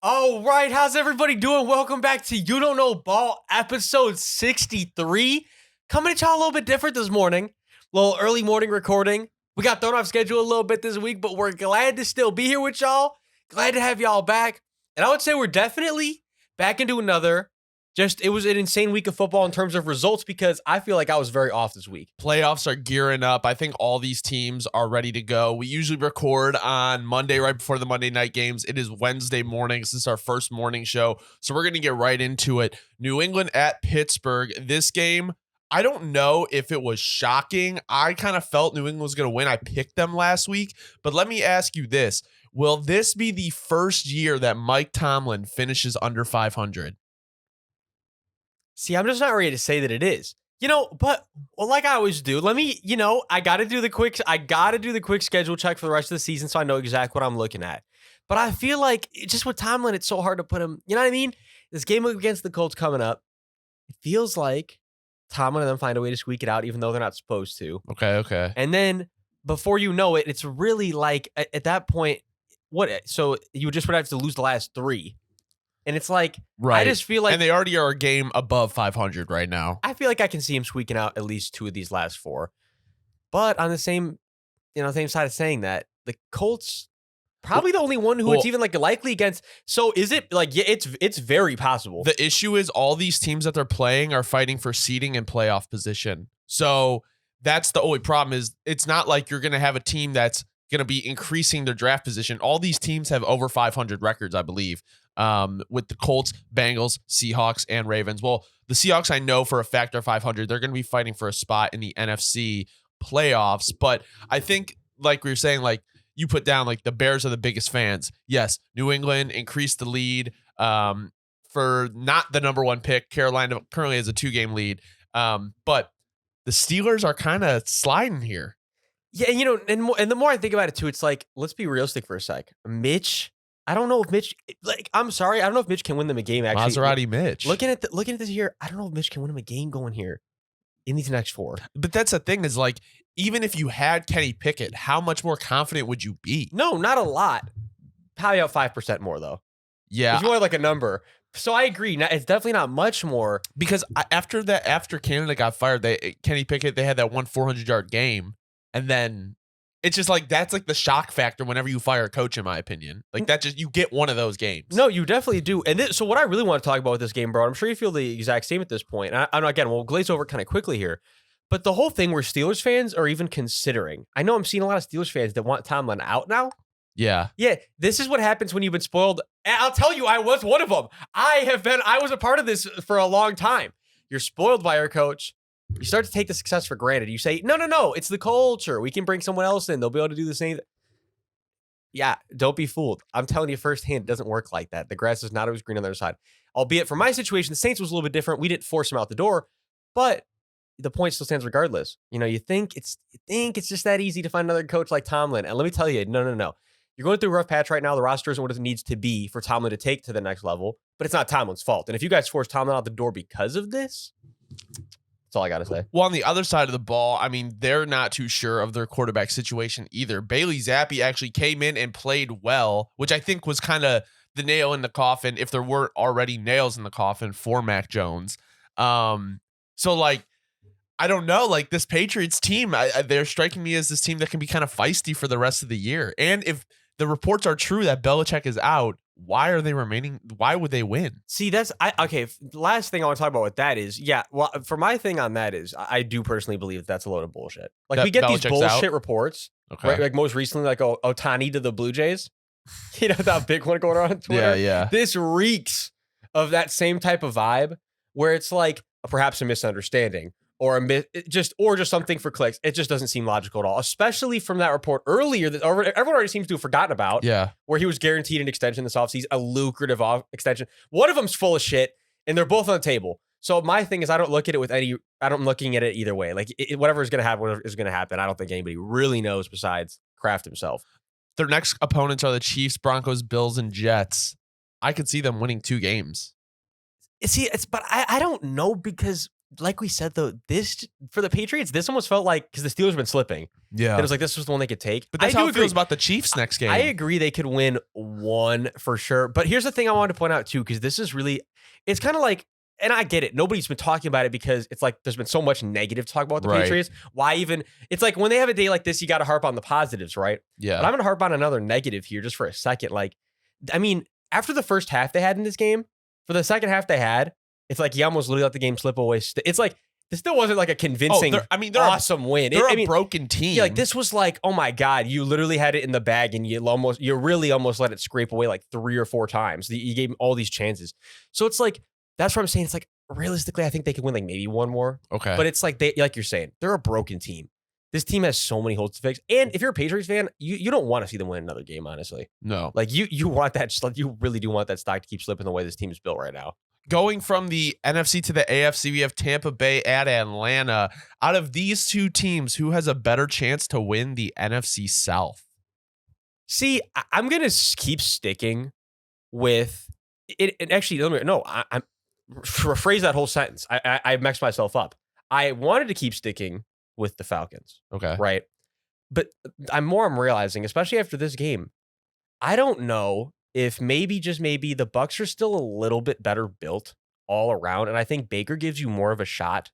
All right, how's everybody doing? Welcome back to You Don't Know Ball, episode 63. Coming at y'all a little bit different this morning. A little early morning recording. We got thrown off schedule a little bit this week, but we're glad to still be here with y'all. Glad to have y'all back. And I would say we're definitely back into another. It was an insane week of football in terms of results because I feel like I was very off this week. Playoffs are gearing up. I think all these teams are ready to go. We usually record on Monday right before the Monday night games. It is Wednesday mornings. This is our first morning show, so we're going to get right into it. New England at Pittsburgh. This game, I don't know if it was shocking. I kind of felt New England was going to win. I picked them last week, but let me ask you this. Will this be the first year that Mike Tomlin finishes under 500? See, I'm just not ready to say that it is. But like I always do, I got to do the quick schedule check for the rest of the season so I know exactly what I'm looking at. But I feel like just with Tomlin, it's so hard to put him, you know what I mean? This game against the Colts coming up, it feels like Tomlin and them find a way to squeak it out even though they're not supposed to. Okay. And then before you know it, it's really like at that point, so you just would have to lose the last three. And it's like, right. I just feel like... And they already are a game above 500 right now. I feel like I can see him squeaking out at least two of these last four. But on the same side of saying that, the Colts, probably the only one who it's even like likely against. So is it like, yeah, it's very possible. The issue is all these teams that they're playing are fighting for seeding and playoff position. So that's the only problem is it's not like you're going to have a team that's going to be increasing their draft position. All these teams have over 500 records, I believe. With the Colts, Bengals, Seahawks, and Ravens. Well, the Seahawks, I know for a fact are 500. They're going to be fighting for a spot in the NFC playoffs. But I think, like we were saying, like you put down, like the Bears are the biggest fans. Yes, New England increased the lead for not the number one pick. Carolina currently has a 2-game lead. But the Steelers are kind of sliding here. Yeah, and the more I think about it too, it's like, let's be realistic for a sec. Mitch, I don't know if Mitch, I'm sorry, I don't know if Mitch can win them a game, actually. Maserati Mitch. Looking at this here, I don't know if Mitch can win him a game going here in these next four. But that's the thing is, like, even if you had Kenny Pickett, how much more confident would you be? No, not a lot. Probably out 5% more, though. Yeah. It's more like a number. So I agree. It's definitely not much more. Because after Canada got fired, Kenny Pickett, they had that 400-yard game. And then it's just like, that's like the shock factor whenever you fire a coach, in my opinion. Like that just, you get one of those games. No, you definitely do. And so what I really want to talk about with this game, bro, I'm sure you feel the exact same at this point. And again, we'll glaze over kind of quickly here. But the whole thing where Steelers fans are even considering, I know I'm seeing a lot of Steelers fans that want Tomlin out now. Yeah. Yeah. This is what happens when you've been spoiled. And I'll tell you, I was one of them. I was a part of this for a long time. You're spoiled by your coach. You start to take the success for granted. You say, no, it's the culture. We can bring someone else in. They'll be able to do the same. Yeah, don't be fooled. I'm telling you firsthand, it doesn't work like that. The grass is not always green on the other side. Albeit for my situation, the Saints was a little bit different. We didn't force him out the door, but the point still stands regardless. You think it's just that easy to find another coach like Tomlin. And let me tell you, no. You're going through a rough patch right now. The roster isn't what it needs to be for Tomlin to take to the next level, but it's not Tomlin's fault. And if you guys force Tomlin out the door because of this, that's all I got to say. Well, on the other side of the ball, I mean, they're not too sure of their quarterback situation either. Bailey Zappi actually came in and played well, which I think was kind of the nail in the coffin, if there weren't already nails in the coffin for Mac Jones. So, like, I don't know. Like, this Patriots team, they're striking me as this team that can be kind of feisty for the rest of the year. And if the reports are true that Belichick is out, why are they remaining? Why would they win? See, okay. Last thing I want to talk about with that is, well, for my thing on that is, I do personally believe that's a load of bullshit. Like, that we get Belichick's these bullshit out? reports, Okay. right? Like most recently, like Ohtani to the Blue Jays. That big one going on Twitter. Yeah. This reeks of that same type of vibe where it's like perhaps a misunderstanding. Or just something for clicks. It just doesn't seem logical at all, especially from that report earlier that everyone already seems to have forgotten about. Yeah, where he was guaranteed an extension this offseason, a lucrative extension. One of them's full of shit, and they're both on the table. So my thing is, I don't look at it I'm looking at it either way. Like whatever is going to happen, whatever is going to happen. I don't think anybody really knows besides Kraft himself. Their next opponents are the Chiefs, Broncos, Bills, and Jets. I could see them winning 2 games. See, but I don't know because like we said though, this for the Patriots, this almost felt like because the Steelers have been slipping. Yeah. It was like this was the one they could take. But that's how it feels about the Chiefs next game. I agree they could win one for sure. But here's the thing I wanted to point out too, because this is really, it's kind of like, and I get it. Nobody's been talking about it because it's like there's been so much negative talk about the Patriots. Why even? It's like when they have a day like this, you got to harp on the positives, right? Yeah. But I'm going to harp on another negative here just for a second. Like, I mean, after the first half they had in this game, for the second half they had, it's like you almost literally let the game slip away. It's like, this still wasn't like a convincing, they're awesome win. They're a broken team. Yeah, like this was like, oh my God, you literally had it in the bag and you really almost let it scrape away like 3 or 4 times. You gave them all these chances. So it's like, that's what I'm saying. It's like, realistically, I think they could win like maybe one more. Okay. But it's like, like you're saying, they're a broken team. This team has so many holes to fix. And if you're a Patriots fan, you don't want to see them win another game, honestly. No. Like you want that, just like you really do want that stock to keep slipping the way this team is built right now. Going from the NFC to the AFC, we have Tampa Bay at Atlanta. Out of these two teams, who has a better chance to win the NFC South? See, I'm going to keep sticking with it. And actually, I'm rephrase that whole sentence. I messed myself up. I wanted to keep sticking with the Falcons. Okay. Right. But I'm realizing, especially after this game, I don't know if maybe the Bucs are still a little bit better built all around. And I think Baker gives you more of a shot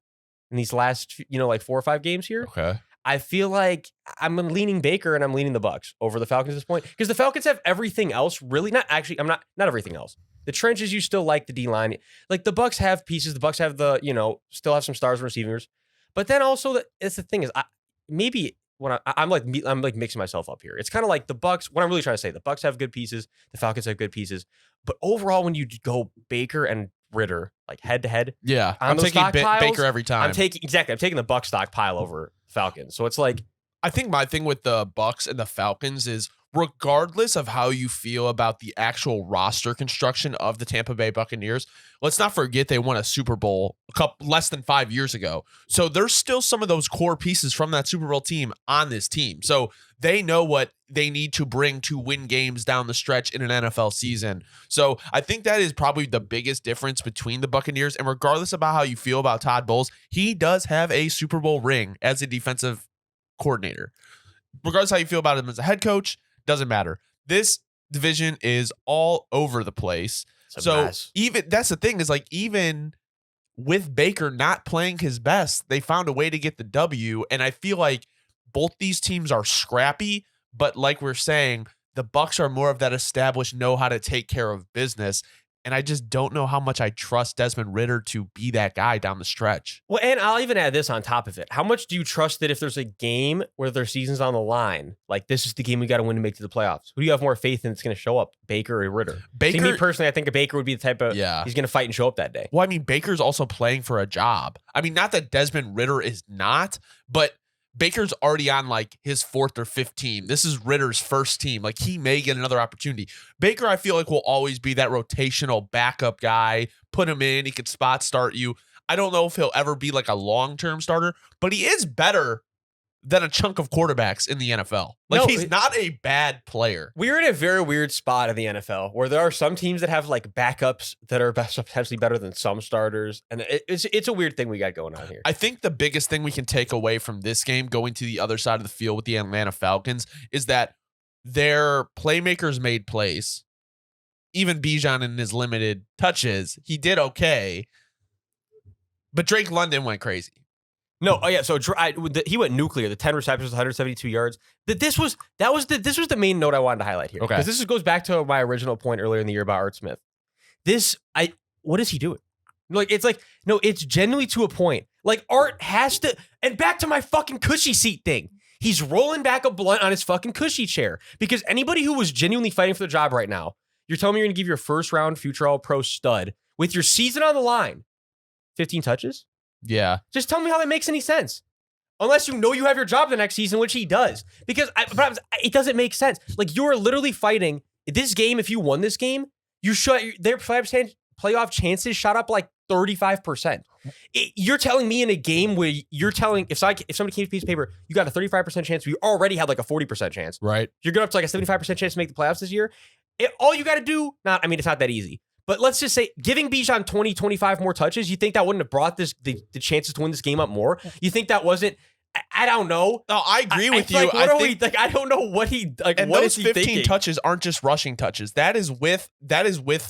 in these last, like 4 or 5 games here. Okay. I feel like I'm leaning Baker and I'm leaning the Bucs over the Falcons at this point because the Falcons have everything else really. Not everything else. The trenches, you still like the D-line. Like the Bucs have pieces. The Bucs have still have some stars and receivers. But then also it's the thing is I'm mixing myself up here. It's kind of like the Bucs. What I'm really trying to say, the Bucs have good pieces. The Falcons have good pieces. But overall, when you go Baker and Ritter like head to head, yeah, I'm taking Baker every time. I'm taking the Bucs stockpile over Falcons. So it's like, I think my thing with the Bucs and the Falcons is, regardless of how you feel about the actual roster construction of the Tampa Bay Buccaneers, let's not forget they won a Super Bowl less than 5 years ago. So there's still some of those core pieces from that Super Bowl team on this team. So they know what they need to bring to win games down the stretch in an NFL season. So I think that is probably the biggest difference between the Buccaneers. And regardless about how you feel about Todd Bowles, he does have a Super Bowl ring as a defensive coordinator. Regardless how you feel about him as a head coach, doesn't matter. This division is all over the place. So even that's the thing is like, even with Baker not playing his best, they found a way to get the W. And I feel like both these teams are scrappy, but like we're saying, the Bucs are more of that established, know how to take care of business. And I just don't know how much I trust Desmond Ridder to be that guy down the stretch. Well, and I'll even add this on top of it. How much do you trust that if there's a game where their season's on the line, like this is the game we got to win to make it to the playoffs? Who do you have more faith in that's going to show up, Baker or Ridder? Baker, see, me personally, I think a Baker would be the type of, he's going to fight and show up that day. Well, I mean, Baker's also playing for a job. I mean, not that Desmond Ridder is not, but Baker's already on like his 4th or 5th team. This is Ritter's first team. Like he may get another opportunity. Baker, I feel like, will always be that rotational backup guy. Put him in. He could spot start you. I don't know if he'll ever be like a long-term starter, but he is better than a chunk of quarterbacks in the NFL. Like he's not a bad player. We're in a very weird spot in the NFL where there are some teams that have like backups that are potentially better than some starters. And it's a weird thing we got going on here. I think the biggest thing we can take away from this game going to the other side of the field with the Atlanta Falcons is that their playmakers made plays. Even Bijan in his limited touches, he did okay. But Drake London went crazy. No, oh yeah. So he went nuclear. The 10 receptions, 172 yards. This was the main note I wanted to highlight here. Okay, because this goes back to my original point earlier in the year about Art Smith. What is he doing? Like it's genuinely to a point. Like Art has to, and back to my fucking cushy seat thing. He's rolling back a blunt on his fucking cushy chair because anybody who was genuinely fighting for the job right now, you're telling me you're gonna give your first round future All-Pro stud with your season on the line 15 touches? Yeah. Just tell me how that makes any sense. Unless you know you have your job the next season, which he does. Because it doesn't make sense. Like, you're literally fighting this game. If you won this game, their playoff chances shot up like 35%. You're telling me in a game where if somebody came to a piece of paper, you got a 35% chance. You already had like a 40% chance. Right. You're going up to like a 75% chance to make the playoffs this year. All you got to do, it's not that easy. But let's just say giving Bijan 20, 25 more touches, you think that wouldn't have brought the chances to win this game up more? You think that wasn't? I don't know. No, I agree with you. Like, what are we like? I don't know what he like. And what those is he 15 thinking? touches aren't just rushing touches. That is with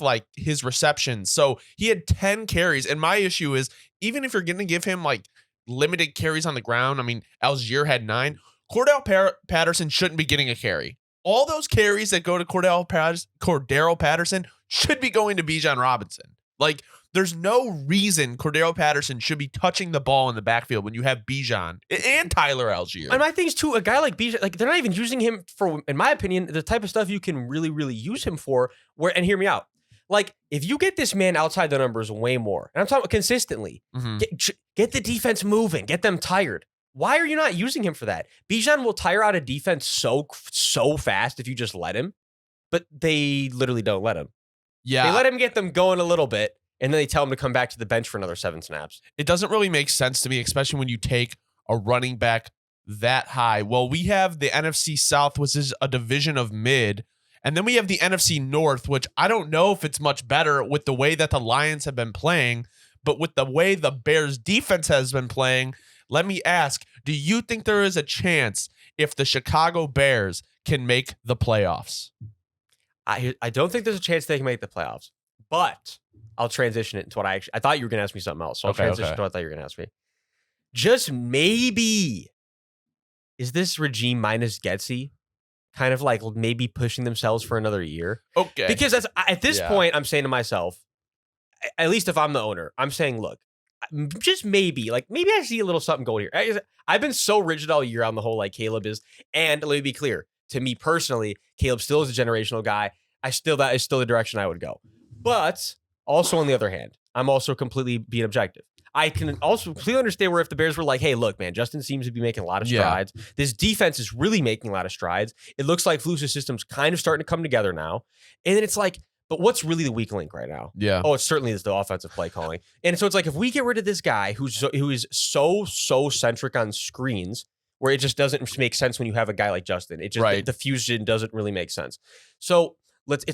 like his receptions. So he had 10 carries. And my issue is, even if you're going to give him like limited carries on the ground, I mean, Algier had 9. Cordell Patterson shouldn't be getting a carry. All those carries that go to Cordero Patterson should be going to Bijan Robinson. Like, there's no reason Cordero Patterson should be touching the ball in the backfield when you have Bijan and Tyler Algier. And my thing is too, a guy like Bijan, like they're not even using him for, in my opinion, the type of stuff you can really, really use him for. And hear me out. Like, if you get this man outside the numbers way more, and I'm talking consistently, get the defense moving, get them tired. Why are you not using him for that? Bijan will tire out a defense so fast if you just let him, but they literally don't let him. Yeah. They let him get them going a little bit, and then they tell him to come back to the bench for another 7 snaps. It doesn't really make sense to me, especially when you take a running back that high. Well, we have the NFC South, which is a division of mid, and then we have the NFC North, which I don't know if it's much better with the way that the Lions have been playing, but with the way the Bears defense has been playing, let me ask, do you think there is a chance if the Chicago Bears can make the playoffs? I don't think there's a chance they can make the playoffs, but I'll transition it into what I thought you were going to ask me something else. So I'll transition to what I thought you were going to ask me. Just maybe, is this regime minus Getsy kind of like maybe pushing themselves for another year? Okay. Because at this point, I'm saying to myself, at least if I'm the owner, I'm saying, look, just maybe I see a little something going here. I've been so rigid all year on the whole like Caleb is, and let me be clear, to me personally, Caleb still is a generational guy. That is still the direction I would go. But also on the other hand, I'm also completely being objective. I can also completely understand where if the Bears were like, hey, look, man, Justin seems to be making a lot of strides. Yeah. This defense is really making a lot of strides. It looks like Flus' system's kind of starting to come together now. And then it's like, but what's really the weak link right now? Yeah. Oh, it certainly is the offensive play calling. And so it's like, if we get rid of this guy who is so centric on screens, where it just doesn't make sense when you have a guy like Justin. It just the fusion doesn't really make sense. So let's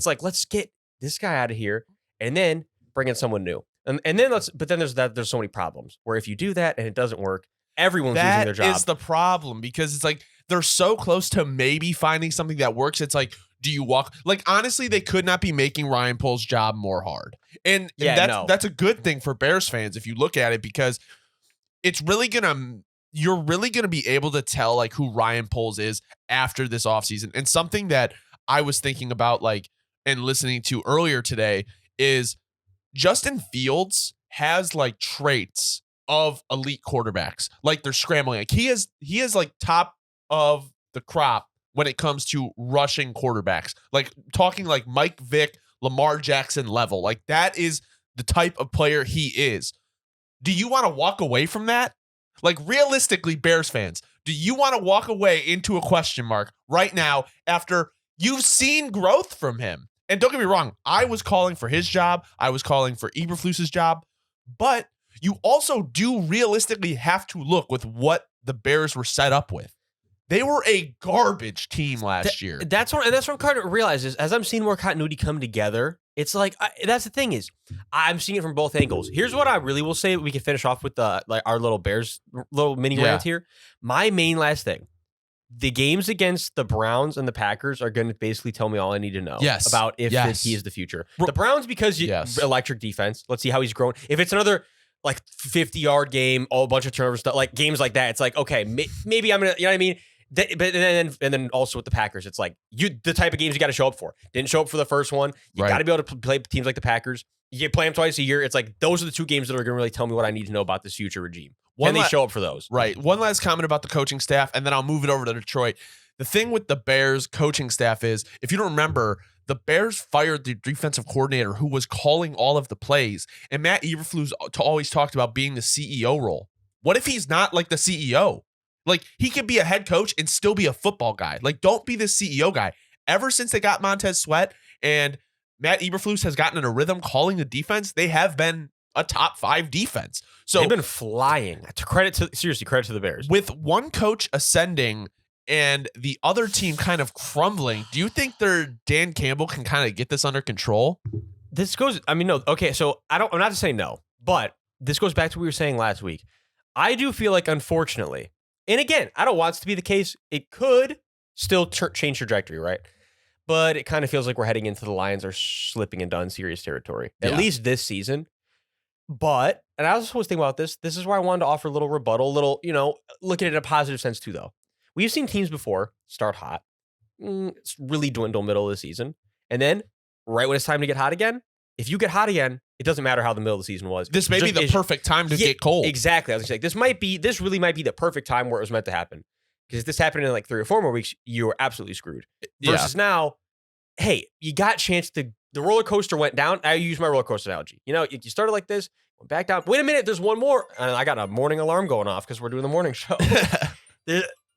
get this guy out of here and then bring in someone new. And then there's so many problems where if you do that and it doesn't work, everyone's losing their job. That is the problem, because it's like they're so close to maybe finding something that works. It's like, do you walk? Like, honestly, they could not be making Ryan Poles' job more hard. And that's a good thing for Bears fans if you look at it, because you're really going to be able to tell like who Ryan Poles is after this offseason. And something that I was thinking about like and listening to earlier today is Justin Fields has like traits of elite quarterbacks. Like, they're scrambling. Like he is like top of the crop when it comes to rushing quarterbacks. Like, talking like Mike Vick, Lamar Jackson level. Like, that is the type of player he is. Do you want to walk away from that? Like, realistically, Bears fans, do you want to walk away into a question mark right now after you've seen growth from him? And don't get me wrong, I was calling for his job. I was calling for Eberflus's job. But you also do realistically have to look with what the Bears were set up with. They were a garbage team last year. That's what I'm starting to realize is, as I'm seeing more continuity come together, it's like, that's the thing is, I'm seeing it from both angles. Here's what I really will say. We can finish off with our little Bears little mini rant here. My main last thing, the games against the Browns and the Packers are going to basically tell me all I need to know about if he is the future. The Browns, because electric defense. Let's see how he's grown. If it's another like 50-yard game, a bunch of turnovers, stuff, like games like that, it's like, okay, maybe I'm going to, you know what I mean? But then also with the Packers, it's like the type of games you got to show up for. Didn't show up for the first one. You got to be able to play teams like the Packers. You play them twice a year. It's like those are the two games that are going to really tell me what I need to know about this future regime. Can they show up for those? Right. One last comment about the coaching staff, and then I'll move it over to Detroit. The thing with the Bears coaching staff is, if you don't remember, the Bears fired the defensive coordinator who was calling all of the plays, and Matt Eberflus always talked about being the CEO role. What if he's not like the CEO? Like, he could be a head coach and still be a football guy. Like, don't be the CEO guy. Ever since they got Montez Sweat and Matt Eberflus has gotten in a rhythm calling the defense, they have been a top 5 defense. So they've been flying. Credit to the Bears. With one coach ascending and the other team kind of crumbling, do you think Dan Campbell can kind of get this under control? this goes, I mean, no, okay, so I'm not to say no, but this goes back to what we were saying last week. I do feel like, unfortunately, and again, I don't want it to be the case. It could still change trajectory, right? But it kind of feels like we're heading into the Lions are slipping into unserious territory, at least this season. But, and I was supposed to think about this. This is where I wanted to offer a little rebuttal, look at it in a positive sense too, though. We've seen teams before start hot, it's really dwindle middle of the season. And then right when it's time to get hot again, if you get hot again, it doesn't matter how the middle of the season was. This may be the perfect time to get cold. Exactly. I was going to say, this really might be the perfect time where it was meant to happen. Because if this happened in like 3 or 4 more weeks, you were absolutely screwed. Versus now, hey, you got a chance to, the roller coaster went down. I use my roller coaster analogy. You started like this, went back down. Wait a minute, there's one more. And I got a morning alarm going off because we're doing the morning show.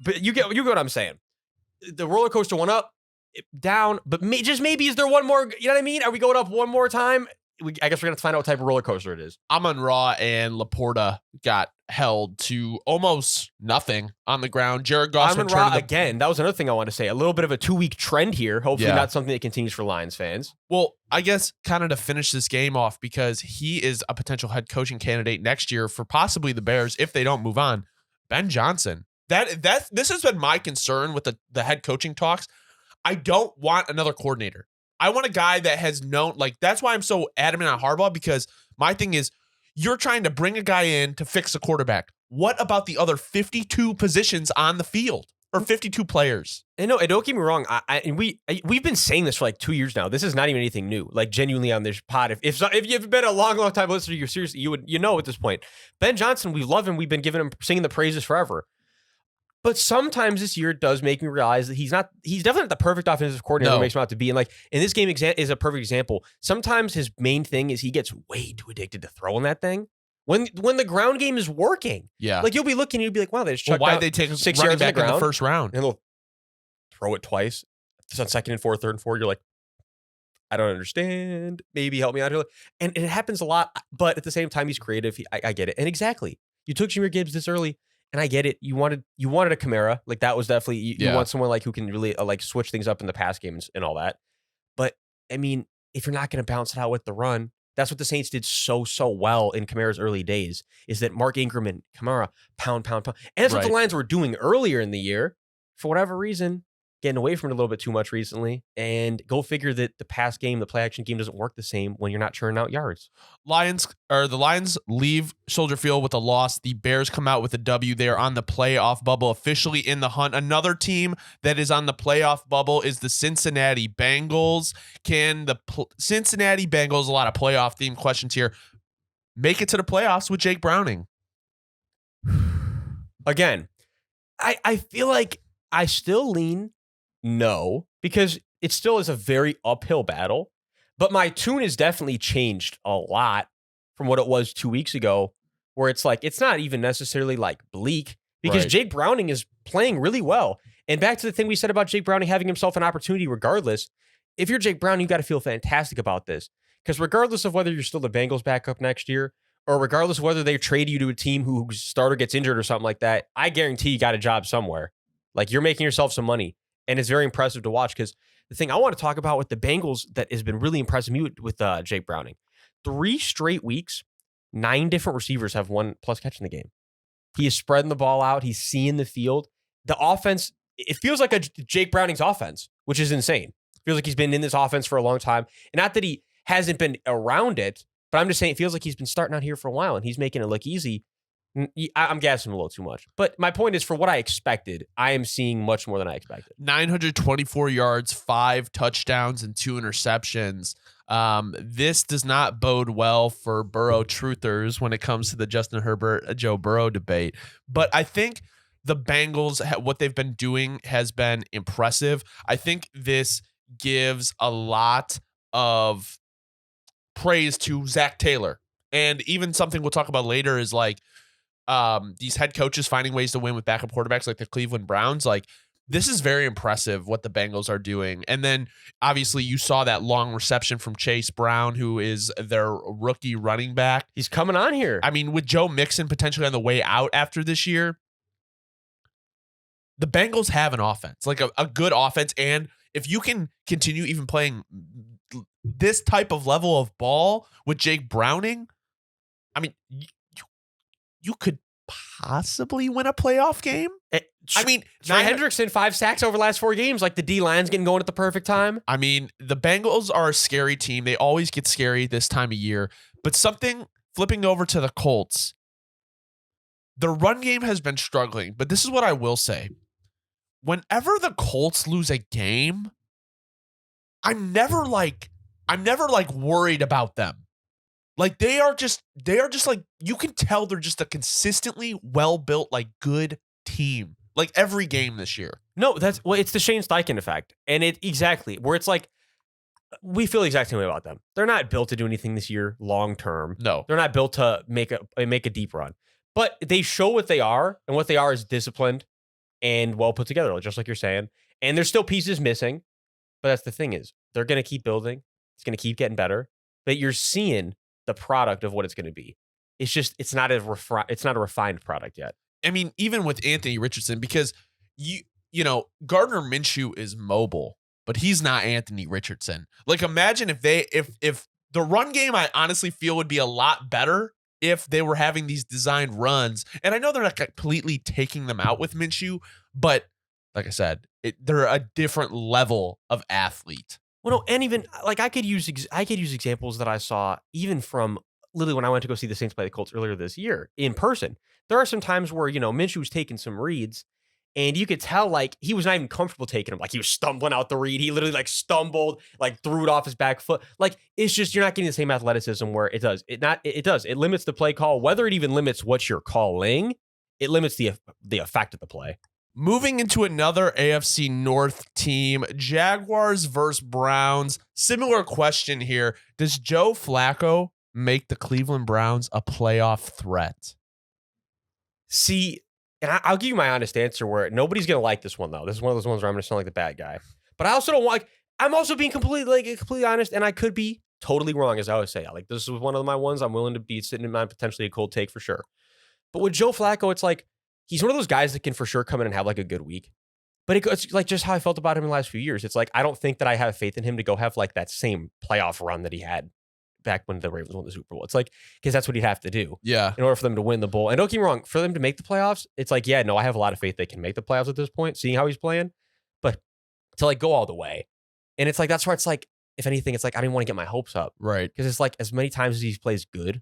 But you get what I'm saying. The roller coaster went up, down, but just maybe is there one more, you know what I mean? Are we going up one more time? I guess we're going to find out what type of roller coaster it is. Amon-Ra and Laporta got held to almost nothing on the ground. Jared Goff Amon-Ra, again, that was another thing I wanted to say. A little bit of a 2-week trend here. Hopefully not something that continues for Lions fans. Well, I guess kind of to finish this game off, because he is a potential head coaching candidate next year for possibly the Bears if they don't move on. Ben Johnson. This has been my concern with the head coaching talks. I don't want another coordinator. I want a guy that has known, that's why I'm so adamant on Harbaugh, because my thing is, you're trying to bring a guy in to fix a quarterback. What about the other 52 positions on the field, or 52 players? And no, and don't get me wrong. We've been saying this for like 2 years now. This is not even anything new. Like, genuinely on this pod, if you've been a long time listener, you seriously, you know at this point. Ben Johnson, we love him. We've been singing the praises forever. But sometimes this year does make me realize that he's definitely not the perfect offensive coordinator he makes him out to be. And like in this game is a perfect example. Sometimes his main thing is he gets way too addicted to throwing that thing. When the ground game is working. Yeah. Like you'll be looking, you'll be like, wow, they just chucked why'd out they take 6 running yards back in the first round? And they'll throw it twice. It's on 2nd and 4, 3rd and 4. You're like, I don't understand. Maybe help me out here. And it happens a lot, but at the same time, he's creative. I get it. And exactly. You took Jahmyr Gibbs this early. And I get it. You wanted a Kamara. Like that was definitely, you want someone like who can really switch things up in the pass games and all that. But I mean, if you're not going to bounce it out with the run, that's what the Saints did so well in Kamara's early days, is that Mark Ingram and Kamara pound. And that's what the Lions were doing earlier in the year. For whatever reason, getting away from it a little bit too much recently. And go figure that the pass game, the play action game doesn't work the same when you're not churning out yards. The Lions leave Soldier Field with a loss. The Bears come out with a W. They are on the playoff bubble, officially in the hunt. Another team that is on the playoff bubble is the Cincinnati Bengals. Can the Cincinnati Bengals, a lot of playoff themed questions here, make it to the playoffs with Jake Browning? Again, I feel like I still lean no, because it still is a very uphill battle. But my tune has definitely changed a lot from what it was 2 weeks ago, where it's like, it's not even necessarily like bleak, because Jake Browning is playing really well. And back to the thing we said about Jake Browning having himself an opportunity regardless. If you're Jake Browning, you got to feel fantastic about this. Because regardless of whether you're still the Bengals backup next year, or regardless of whether they trade you to a team whose starter gets injured or something like that, I guarantee you got a job somewhere. Like, you're making yourself some money. And it's very impressive to watch, because the thing I want to talk about with the Bengals that has been really impressive me with Jake Browning, 3 straight weeks, 9 different receivers have 1+ catch in the game. He is spreading the ball out. He's seeing the field. The offense, it feels like a Jake Browning's offense, which is insane. It feels like he's been in this offense for a long time. And not that he hasn't been around it, but I'm just saying it feels like he's been starting out here for a while and he's making it look easy. I'm gassing a little too much. But my point is, for what I expected, I am seeing much more than I expected. 924 yards, 5 touchdowns, and 2 interceptions. This does not bode well for Burrow truthers when it comes to the Justin Herbert, Joe Burrow debate. But I think the Bengals, what they've been doing has been impressive. I think this gives a lot of praise to Zach Taylor. And even something we'll talk about later is like, these head coaches finding ways to win with backup quarterbacks like the Cleveland Browns. Like, this is very impressive what the Bengals are doing. And then obviously you saw that long reception from Chase Brown, who is their rookie running back. He's coming on here. I mean, with Joe Mixon potentially on the way out after this year, the Bengals have an offense, like a good offense. And if you can continue even playing this type of level of ball with Jake Browning, I mean, you could possibly win a playoff game. I mean, Trey Hendrickson 5 sacks over the last 4 games. Like the D line's getting going at the perfect time. I mean, the Bengals are a scary team. They always get scary this time of year. But something flipping over to the Colts, the run game has been struggling. But this is what I will say: whenever the Colts lose a game, I'm never like worried about them. Like they are just like, you can tell they're just a consistently well-built, like good team. Like every game this year. No, it's the Shane Steichen effect. And exactly where it's like, we feel the exact same way about them. They're not built to do anything this year long term. No. They're not built to make a deep run. But they show what they are, and what they are is disciplined and well put together, just like you're saying. And there's still pieces missing. But that's the thing is, they're going to keep building. It's going to keep getting better. But you're seeing the product of what it's going to be. It's just, it's not a refined product yet. I mean, even with Anthony Richardson, because you Gardner Minshew is mobile, but he's not Anthony Richardson. Like imagine if the run game, I honestly feel would be a lot better if they were having these designed runs. And I know they're not completely taking them out with Minshew, but like I said, they're a different level of athlete. Well, no, and even like I could use examples that I saw even from literally when I went to go see the Saints play the Colts earlier this year in person. There are some times where Minshew was taking some reads, and you could tell like he was not even comfortable taking them. Like he was stumbling out the read. He literally like stumbled, like threw it off his back foot. Like it's just you're not getting the same athleticism where it does. It limits the play call. Whether it even limits what you're calling, it limits the effect of the play. Moving into another AFC North team, Jaguars versus Browns. Similar question here. Does Joe Flacco make the Cleveland Browns a playoff threat? See, and I'll give you my honest answer where nobody's going to like this one, though. This is one of those ones where I'm going to sound like the bad guy. But I also don't want, I'm also being completely honest, and I could be totally wrong, as I always say. Like, this is one of my ones I'm willing to be sitting in my potentially a cold take for sure. But with Joe Flacco, it's like, he's one of those guys that can for sure come in and have like a good week. But it's like just how I felt about him in the last few years. It's like, I don't think that I have faith in him to go have like that same playoff run that he had back when the Ravens won the Super Bowl. It's like, because that's what he'd have to do. Yeah. In order for them to win the bowl. And don't get me wrong, for them to make the playoffs, it's like, yeah, no, I have a lot of faith they can make the playoffs at this point, seeing how he's playing. But to like go all the way. And it's like, that's where it's like, if anything, it's like, I didn't want to get my hopes up. Right. Because it's like, as many times as he plays good,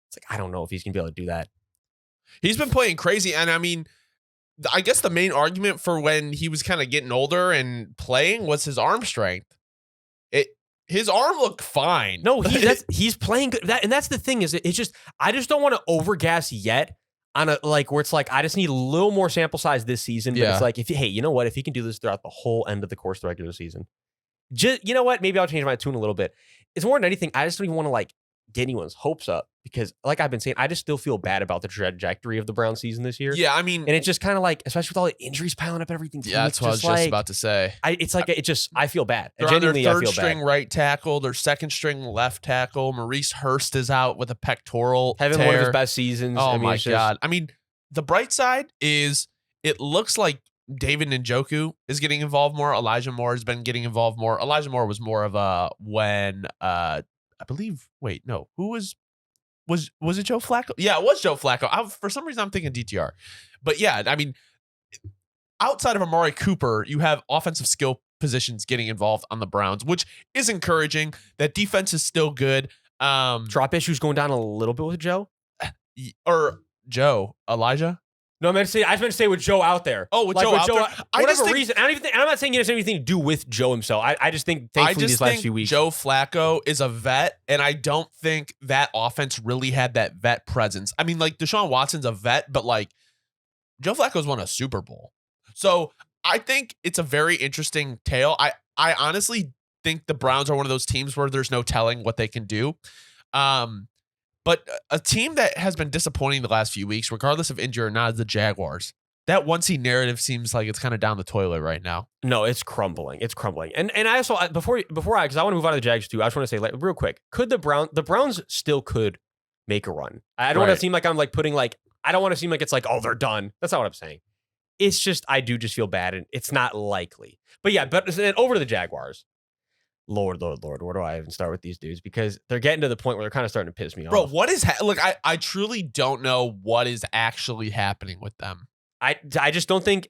it's like, I don't know if he's going to be able to do that. He's been playing crazy. And I mean, I guess the main argument for when he was kind of getting older and playing was his arm strength. His arm looked fine. No, he's playing good. And that's the thing is, it's just, I just don't want to overgas yet on a, like, where it's like, I just need a little more sample size this season. But it's like, hey, you know what? If he can do this throughout the whole end of the course of the regular season, you know what? Maybe I'll change my tune a little bit. It's more than anything, I just don't even want to like get anyone's hopes up because like I've been saying, I just still feel bad about the trajectory of the Browns season this year. Yeah, I mean, and it's just kind of like, especially with all the injuries piling up and everything. Yeah, that's what I was just about to say. I feel bad. They're on their third string right tackle, their second string left tackle. Maurice Hurst is out with a pectoral having tear. one of his best seasons. Oh my God. I mean, the bright side is it looks like David Njoku is getting involved more. Elijah Moore has been getting involved more. Elijah Moore was more of a I believe, wait, no, who was it Joe Flacco? Yeah, it was Joe Flacco. For some reason, I'm thinking DTR. But yeah, I mean, outside of Amari Cooper, you have offensive skill positions getting involved on the Browns, which is encouraging. That defense is still good. Drop issues going down a little bit with Joe? Or Joe, Elijah? No, I meant to say with Joe out there. Oh, with like Joe out there? Whatever reason. I'm not saying it has anything to do with Joe himself. I just think, thankfully, these last few weeks. Joe Flacco is a vet, and I don't think that offense really had that vet presence. I mean, like, Deshaun Watson's a vet, but, like, Joe Flacco's won a Super Bowl. So I think it's a very interesting tale. I honestly think the Browns are one of those teams where there's no telling what they can do. But a team that has been disappointing the last few weeks, regardless of injury or not, is the Jaguars. That 1-seed narrative seems like it's kind of down the toilet right now. No, it's crumbling. It's crumbling. And I also, before because I want to move on to the Jags too, I just want to say, like, real quick, could the Browns still could make a run? I don't want to seem like I'm like putting like, I don't want to seem like it's like, oh, they're done. That's not what I'm saying. It's just, I do just feel bad and it's not likely. But yeah, but then over to the Jaguars. Lord, where do I even start with these dudes? Because they're getting to the point where they're kind of starting to piss me Bro, off. what is look, I truly don't know what is actually happening with them. I just don't think.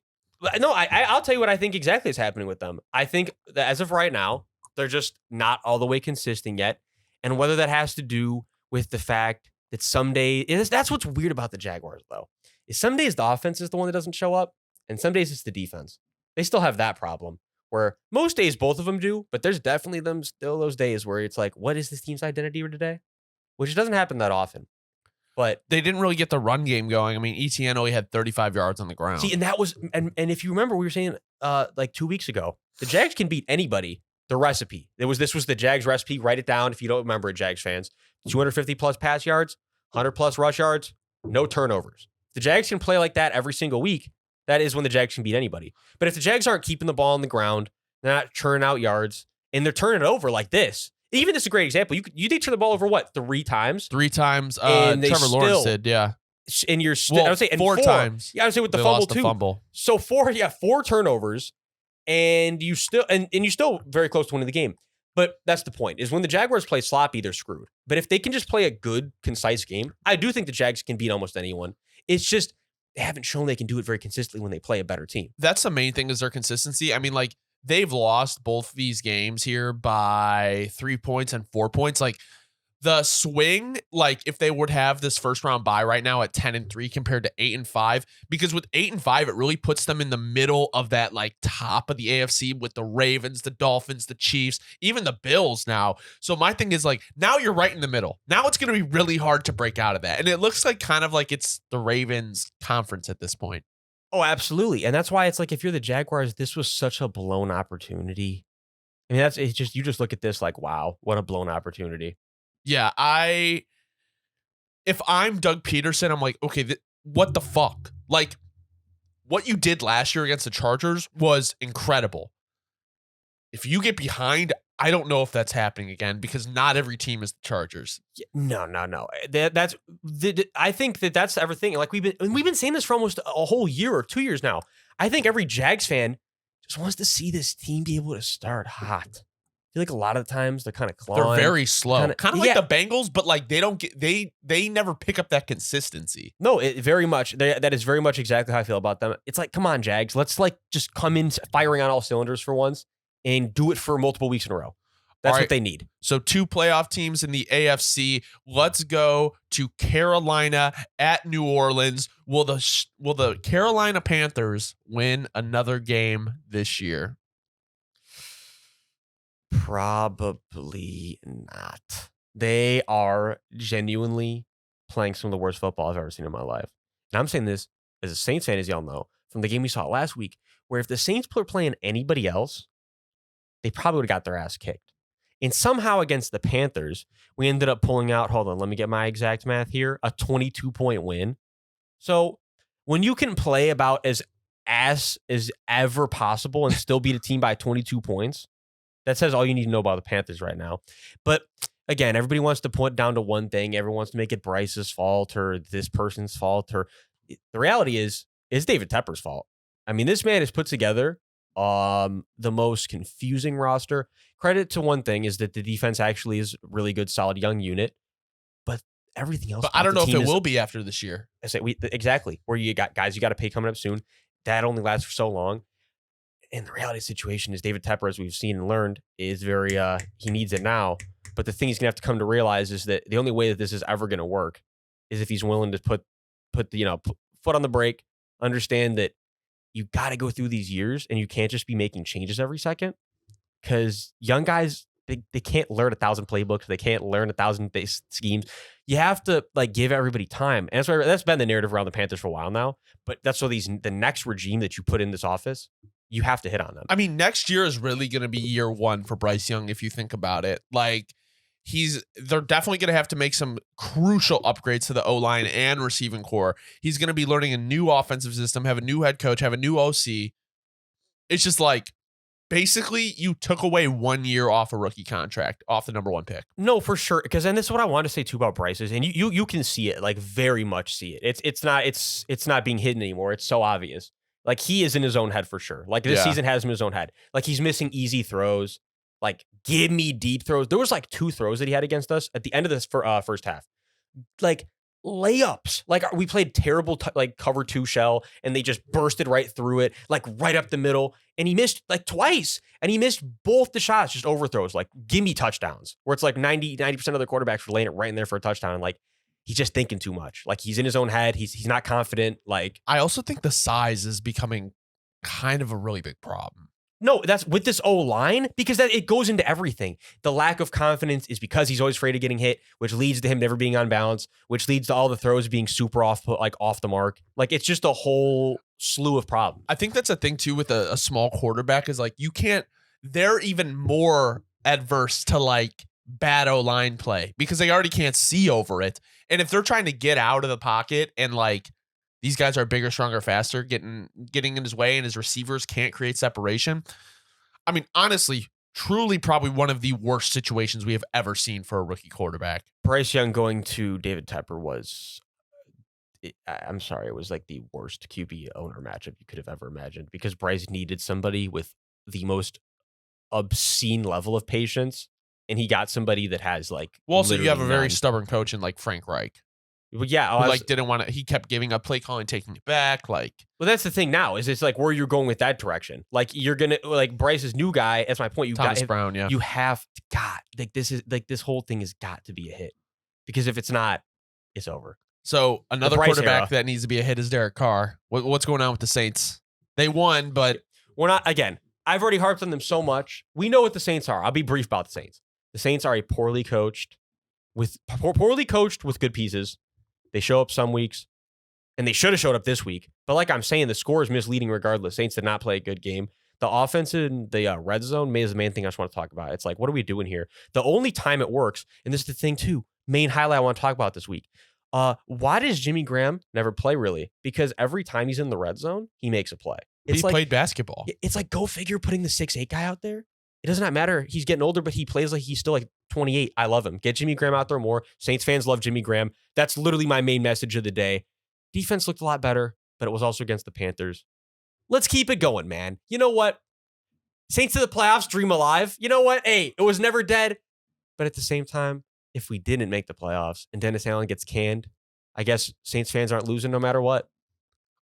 No, I'll tell you what I think exactly is happening with them. I think that as of right now, they're just not all the way consistent yet, and whether that has to do with the fact that some days that's what's weird about the Jaguars though. Is some days the offense is the one that doesn't show up, and some days it's the defense. They still have that problem. Where most days both of them do, but there's definitely still those days where it's like, what is this team's identity today? Which doesn't happen that often. But they didn't really get the run game going. I mean, ETN only had 35 yards on the ground. See, and that was and if you remember, we were saying like 2 weeks ago, the Jags can beat anybody. The recipe. This was the Jags recipe. Write it down if you don't remember it, Jags fans. 250 plus pass yards, 100 plus rush yards, no turnovers. The Jags can play like that every single week. That is when the Jags can beat anybody. But if the Jags aren't keeping the ball on the ground, they're not churning out yards, and they're turning it over like this. Even this is a great example. You did turn the ball over what, 3 times? 3 times. And Trevor Lawrence did, yeah. And you're still, I would say, and 4 times. Yeah, I would say with the They fumble lost the too. fumble. So 4 turnovers, and you still and you're still very close to winning the game. But that's the point, is when the Jaguars play sloppy, they're screwed. But if they can just play a good, concise game, I do think the Jags can beat almost anyone. It's just they haven't shown they can do it very consistently when they play a better team. That's the main thing, is their consistency. I mean, like, they've lost both these games here by 3 points and 4 points. Like, the swing, like, if they would have this first round bye right now at 10-3 compared to 8-5, because with 8-5, it really puts them in the middle of that, like, top of the AFC with the Ravens, the Dolphins, the Chiefs, even the Bills now. So my thing is, like, now you're right in the middle. Now it's going to be really hard to break out of that. And it looks like kind of like it's the Ravens conference at this point. Oh, absolutely. And that's why it's like, if you're the Jaguars, this was such a blown opportunity. I mean, it's just, you just look at this like, wow, what a blown opportunity. Yeah, if I'm Doug Peterson, I'm like, okay, what the fuck? Like, what you did last year against the Chargers was incredible. If you get behind, I don't know if that's happening again, because not every team is the Chargers. No. I think that's everything. Like, we've been saying this for almost a whole year or 2 years now. I think every Jags fan just wants to see this team be able to start hot. I feel like a lot of the times they're kind of clawing. They're very slow. Kind of like the Bengals, but like they never pick up that consistency. No, very much. That is very much exactly how I feel about them. It's like, come on, Jags. Let's like just come in firing on all cylinders for once and do it for multiple weeks in a row. That's what they need. So 2 playoff teams in the AFC. Let's go to Carolina at New Orleans. Will the Carolina Panthers win another game this year? Probably not. They are genuinely playing some of the worst football I've ever seen in my life. And I'm saying this as a Saints fan, as y'all know, from the game we saw last week, where if the Saints were playing anybody else, they probably would have got their ass kicked. And somehow against the Panthers, we ended up pulling out, hold on, let me get my exact math here, a 22-point win. So when you can play about as ass as ever possible and still beat a team by 22 points, that says all you need to know about the Panthers right now. But again, everybody wants to point down to one thing. Everyone wants to make it Bryce's fault or this person's fault. Or the reality is David Tepper's fault. I mean, this man has put together the most confusing roster. Credit to one thing is that the defense actually is a really good, solid young unit. But everything else. But I don't know if it will be after this year. I say exactly, where you got guys you got to pay coming up soon. That only lasts for so long. And the reality situation is David Tepper, as we've seen and learned, is very, he needs it now. But the thing he's going to have to come to realize is that the only way that this is ever going to work is if he's willing to put the, foot on the brake, understand that you got to go through these years and you can't just be making changes every second, because young guys, they can't learn 1,000 playbooks. They can't learn 1,000 base schemes. You have to like give everybody time. And that's been the narrative around the Panthers for a while now. But that's so the next regime that you put in this office, you have to hit on them. I mean, next year is really going to be year 1 for Bryce Young, if you think about it. Like, they're definitely going to have to make some crucial upgrades to the O-line and receiving core. He's going to be learning a new offensive system, have a new head coach, have a new OC. It's just like, basically, you took away 1 year off a rookie contract, off the number 1 pick. No, for sure. Because then this is what I want to say too about Bryce is, and you can see it, like very much see it. It's not being hidden anymore. It's so obvious. Like, he is in his own head for sure. Like, this season has him in his own head. Like, he's missing easy throws. like give me deep throws. There was like 2 throws that he had against us at the end of this first half. Like layups. Like we played terrible like cover 2 shell and they just bursted right through it, like right up the middle. And he missed like twice. And he missed both the shots, just overthrows, like gimme touchdowns, where it's like 90% of the quarterbacks were laying it right in there for a touchdown. And like he's just thinking too much. Like he's in his own head. He's not confident. Like I also think the size is becoming kind of a really big problem. no, that's with this O-line, because that it goes into everything. The lack of confidence is because he's always afraid of getting hit, which leads to him never being on balance, which leads to all the throws being super off the mark. Like it's just a whole slew of problems. I think that's a thing too with a small quarterback is like you can't. They're even more adverse to like bad O-line play because they already can't see over it. And if they're trying to get out of the pocket and like these guys are bigger, stronger, faster, getting in his way and his receivers can't create separation. I mean, honestly, truly probably one of the worst situations we have ever seen for a rookie quarterback. Bryce Young going to David Tepper was, I'm sorry, it was like the worst QB owner matchup you could have ever imagined because Bryce needed somebody with the most obscene level of patience, and he got somebody that has like. Well, also you have a very stubborn coach in like Frank Reich. Well, yeah, who, like didn't want to. He kept giving up play calling, taking it back. Like, well, that's the thing now. Is it's like where you're going with that direction? Like you're gonna like Bryce's new guy. That's my point. You Thomas got Brown. Yeah, you have God. Like this is like this whole thing has got to be a hit because if it's not, it's over. So another quarterback that needs to be a hit is Derek Carr. What's going on with the Saints? They won, but we're not. Again, I've already harped on them so much. We know what the Saints are. I'll be brief about the Saints. The Saints are a poorly coached with good pieces. They show up some weeks, and they should have showed up this week. But like I'm saying, the score is misleading regardless. Saints did not play a good game. The offense in the red zone is the main thing I just want to talk about. It's like, what are we doing here? The only time it works, and this is the thing too, main highlight I want to talk about this week. Why does Jimmy Graham never play really? Because every time he's in the red zone, he makes a play. He played basketball. It's like, go figure putting the 6'8" guy out there. It does not matter. He's getting older, but he plays like he's still like 28. I love him. Get Jimmy Graham out there more. Saints fans love Jimmy Graham. That's literally my main message of the day. Defense looked a lot better, but it was also against the Panthers. Let's keep it going, man. You know what? Saints to the playoffs, dream alive. You know what? Hey, it was never dead. But at the same time, if we didn't make the playoffs and Dennis Allen gets canned, I guess Saints fans aren't losing no matter what.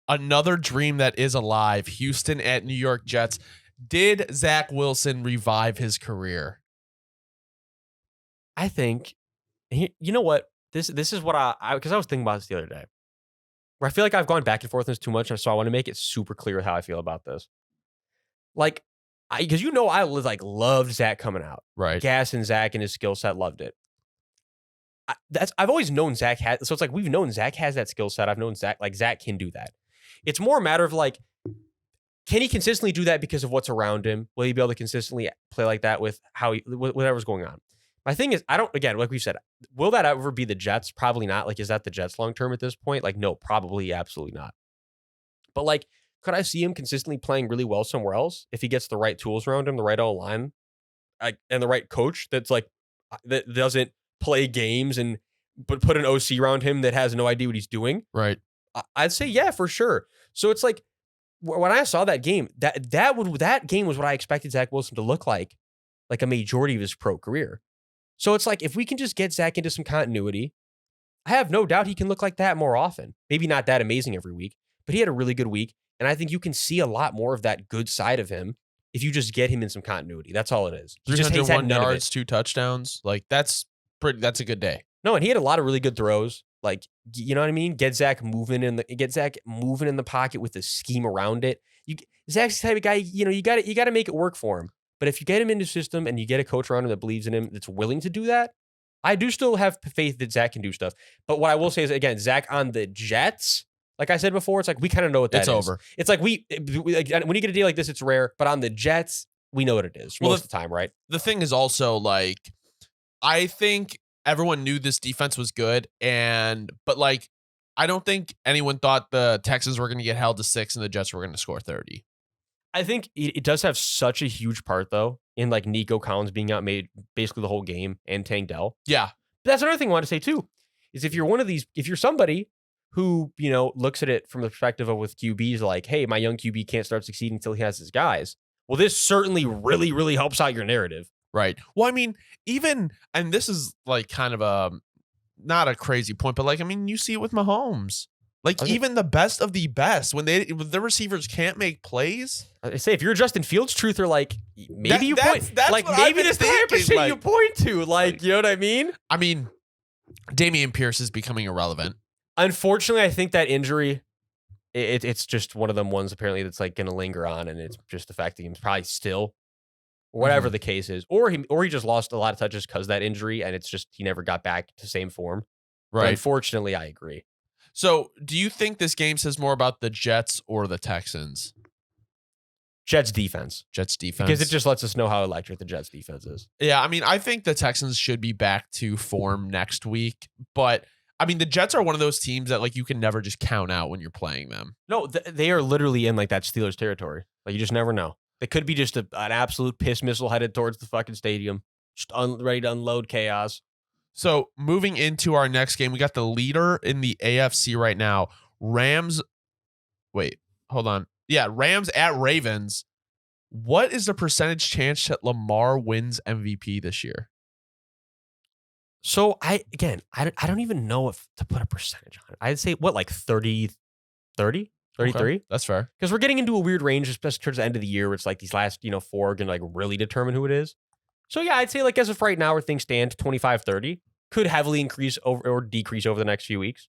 Another dream that is alive. Houston at New York Jets. Did Zach Wilson revive his career? I think, you know what? This is what because I was thinking about this the other day, where I feel like I've gone back and forth on this too much, so I want to make it super clear how I feel about this. Like, because I like loved Zach coming out, right? Gassing Zach and his skill set, loved it. I've always known Zach has, so it's like we've known Zach has that skill set. I've known Zach can do that. It's more a matter of like, can he consistently do that because of what's around him? Will he be able to consistently play like that with whatever's going on? My thing is, like we've said, will that ever be the Jets? Probably not. Like, is that the Jets long term at this point? Like, no, probably absolutely not. But like, could I see him consistently playing really well somewhere else if he gets the right tools around him, the right O-line, and the right coach that doesn't play games and but put an OC around him that has no idea what he's doing? Right. I'd say yeah, for sure. So it's like, when I saw that game, that game was what I expected Zach Wilson to look like a majority of his pro career. So it's like, if we can just get Zach into some continuity, I have no doubt he can look like that more often. Maybe not that amazing every week, but he had a really good week. And I think you can see a lot more of that good side of him if you just get him in some continuity. That's all it is. He just has had 301 yards, 2 touchdowns. Like that's a good day. No, and he had a lot of really good throws. Like, you know what I mean? Get Zach moving in the pocket with the scheme around it. Zach's the type of guy, you got to make it work for him. But if you get him into the system and you get a coach around him that believes in him, that's willing to do that, I do still have faith that Zach can do stuff. But what I will say is, again, Zach on the Jets, like I said before, it's like we kind of know what that is. It's over. It's like when you get a deal like this, it's rare. But on the Jets, we know what it is most of the time, right? The thing is also like, I think everyone knew this defense was good, but like, I don't think anyone thought the Texans were going to get held to 6 and the Jets were going to score 30. I think it does have such a huge part, though, in like Nico Collins being outmade basically the whole game and Tank Dell. Yeah. But that's another thing I want to say, too, is if you're somebody who, looks at it from the perspective of with QBs like, hey, my young QB can't start succeeding until he has his guys. Well, this certainly really, really helps out your narrative. Right. Well, I mean, even, and this is like kind of a, not a crazy point, but like, I mean, you see it with Mahomes. Like Okay. even the best of the best, when the receivers can't make plays. I say if you're Justin Fields truther, like maybe you point, that's like what maybe I've been this the type of thinking, shit like- you point to, like you know what I mean? I mean, Dameon Pierce is becoming irrelevant. Unfortunately, I think that injury, it's just one of them ones apparently that's like going to linger on, and it's just affecting him probably still, whatever the case is, or he just lost a lot of touches because of that injury, and it's just he never got back to same form. But Right. unfortunately, I agree. So, do you think this game says more about the Jets or the Texans? Jets defense, Jets defense. because it just lets us know how electric the Jets defense is. Yeah, I mean, I think the Texans should be back to form next week, but I mean, the Jets are one of those teams that like you can never just count out when you're playing them. No, they are literally in like that Steelers territory. Like you just never know. They could be just an absolute piss missile headed towards the fucking stadium, just ready to unload chaos. So moving into our next game, we got the leader in the AFC right now. Rams. Wait, hold on. Yeah, Rams at Ravens. What is the percentage chance that Lamar wins MVP this year? So I don't even know if to put a percentage on it. I'd say what, like 30, 30, 33? Okay, that's fair. Because we're getting into a weird range, especially towards the end of the year, where it's like these last, 4 are going to like really determine who it is. So yeah, I'd say like as of right now where things stand, 25, 30 could heavily increase over or decrease over the next few weeks.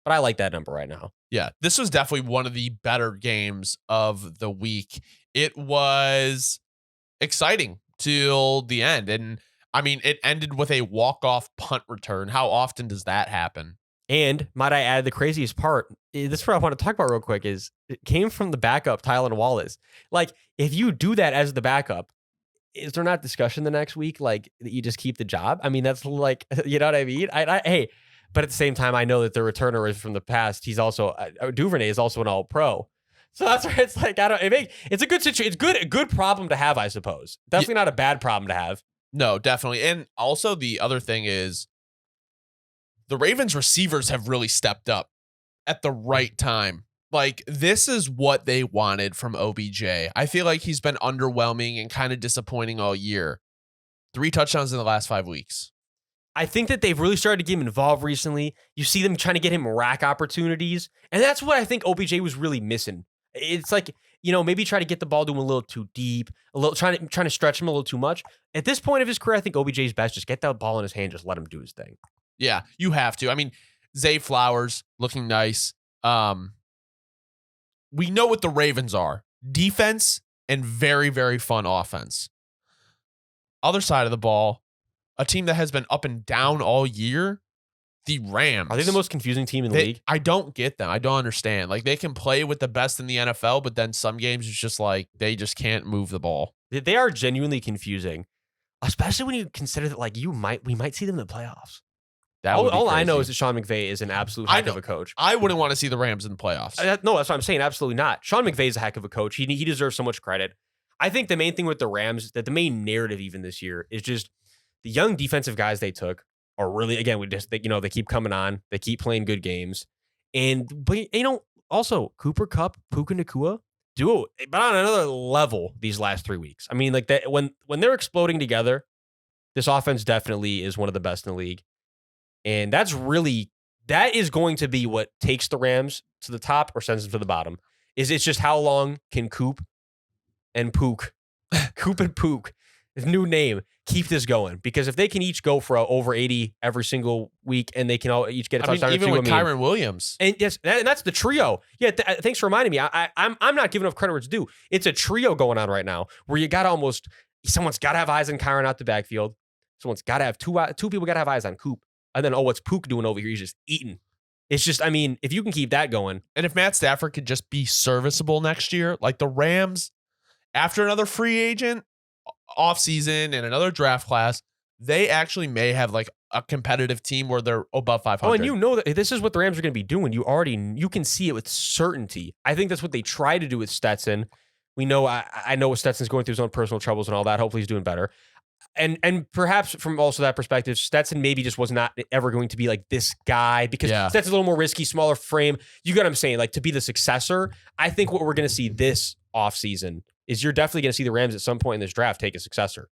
But I like that number right now. Yeah, this was definitely one of the better games of the week. It was exciting till the end. And I mean, it ended with a walk-off punt return. How often does that happen? And might I add, the craziest part, this is what I want to talk about real quick, is it came from the backup, Tylan Wallace. Like, if you do that as the backup, is there not discussion the next week, like, that you just keep the job? I mean, that's like, you know what I mean? Hey, but at the same time, I know that the returner is from the past. He's also, Duvernay is also an all-pro. So that's where it's like, it's a good situation. It's a good problem to have, I suppose. Definitely not a bad problem to have. No, definitely. And also the other thing is the Ravens receivers have really stepped up at the right time. Like, this is what they wanted from OBJ. I feel like he's been underwhelming and kind of disappointing all year. 3 touchdowns in the last 5 weeks. I think that they've really started to get him involved recently. You see them trying to get him rack opportunities. And that's what I think OBJ was really missing. It's like, maybe try to get the ball to him a little too deep, a little trying to stretch him a little too much. At this point of his career, I think OBJ's best. Just get that ball in his hand, just let him do his thing. Yeah, you have to. I mean, Zay Flowers looking nice. We know what the Ravens are. Defense and very, very fun offense. Other side of the ball, a team that has been up and down all year, the Rams. Are they the most confusing team in the league? I don't get them. I don't understand. Like, they can play with the best in the NFL, but then some games it's just like they just can't move the ball. They are genuinely confusing, especially when you consider that like we might see them in the playoffs. All I know is that Sean McVay is an absolute heck of a coach. I wouldn't want to see the Rams in the playoffs. No, that's what I'm saying. Absolutely not. Sean McVay is a heck of a coach. He deserves so much credit. I think the main thing with the Rams, that the main narrative even this year is just the young defensive guys they took are really, again, they keep coming on. They keep playing good games. But also Cooper Kupp, Puka Nacua, but on another level these last 3 weeks. I mean, like that when they're exploding together, this offense definitely is one of the best in the league. And that is going to be what takes the Rams to the top or sends them to the bottom. It's just how long can Coop and Pook, his new name, keep this going? Because if they can each go for over 80 every single week, and they can all each get a touchdown, even with Kyron Williams, and yes, and that's the trio. Yeah, thanks for reminding me. I'm not giving enough credit where it's due. It's a trio going on right now where you got someone's got to have eyes on Kyron out the backfield. Someone's got to have two people got to have eyes on Coop. And then, what's Pook doing over here? He's just eating. It's just, I mean, if you can keep that going. And if Matt Stafford could just be serviceable next year, like the Rams, after another free agent offseason and another draft class, they actually may have like a competitive team where they're above 500. Oh, and you know that this is what the Rams are going to be doing. You can see it with certainty. I think that's what they try to do with Stetson. We know, I know Stetson's going through his own personal troubles and all that. Hopefully he's doing better. And perhaps from also that perspective, Stetson maybe just was not ever going to be like this guy because Stetson's a little more risky, smaller frame. You get what I'm saying? Like, to be the successor, I think what we're going to see this offseason is you're definitely going to see the Rams at some point in this draft take a successor.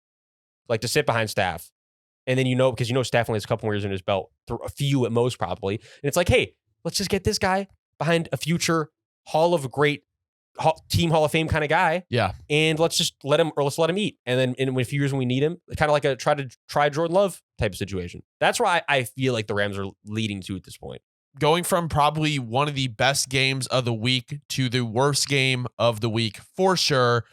like to sit behind Staff. And then because Staff only has a couple more years in his belt, a few at most probably. And it's like, hey, let's just get this guy behind a future team Hall of Fame kind of guy. Yeah. And let's let him eat. And then in a few years when we need him, kind of like a try Jordan Love type of situation. That's where I feel like the Rams are leading to at this point. Going from probably one of the best games of the week to the worst game of the week for sure.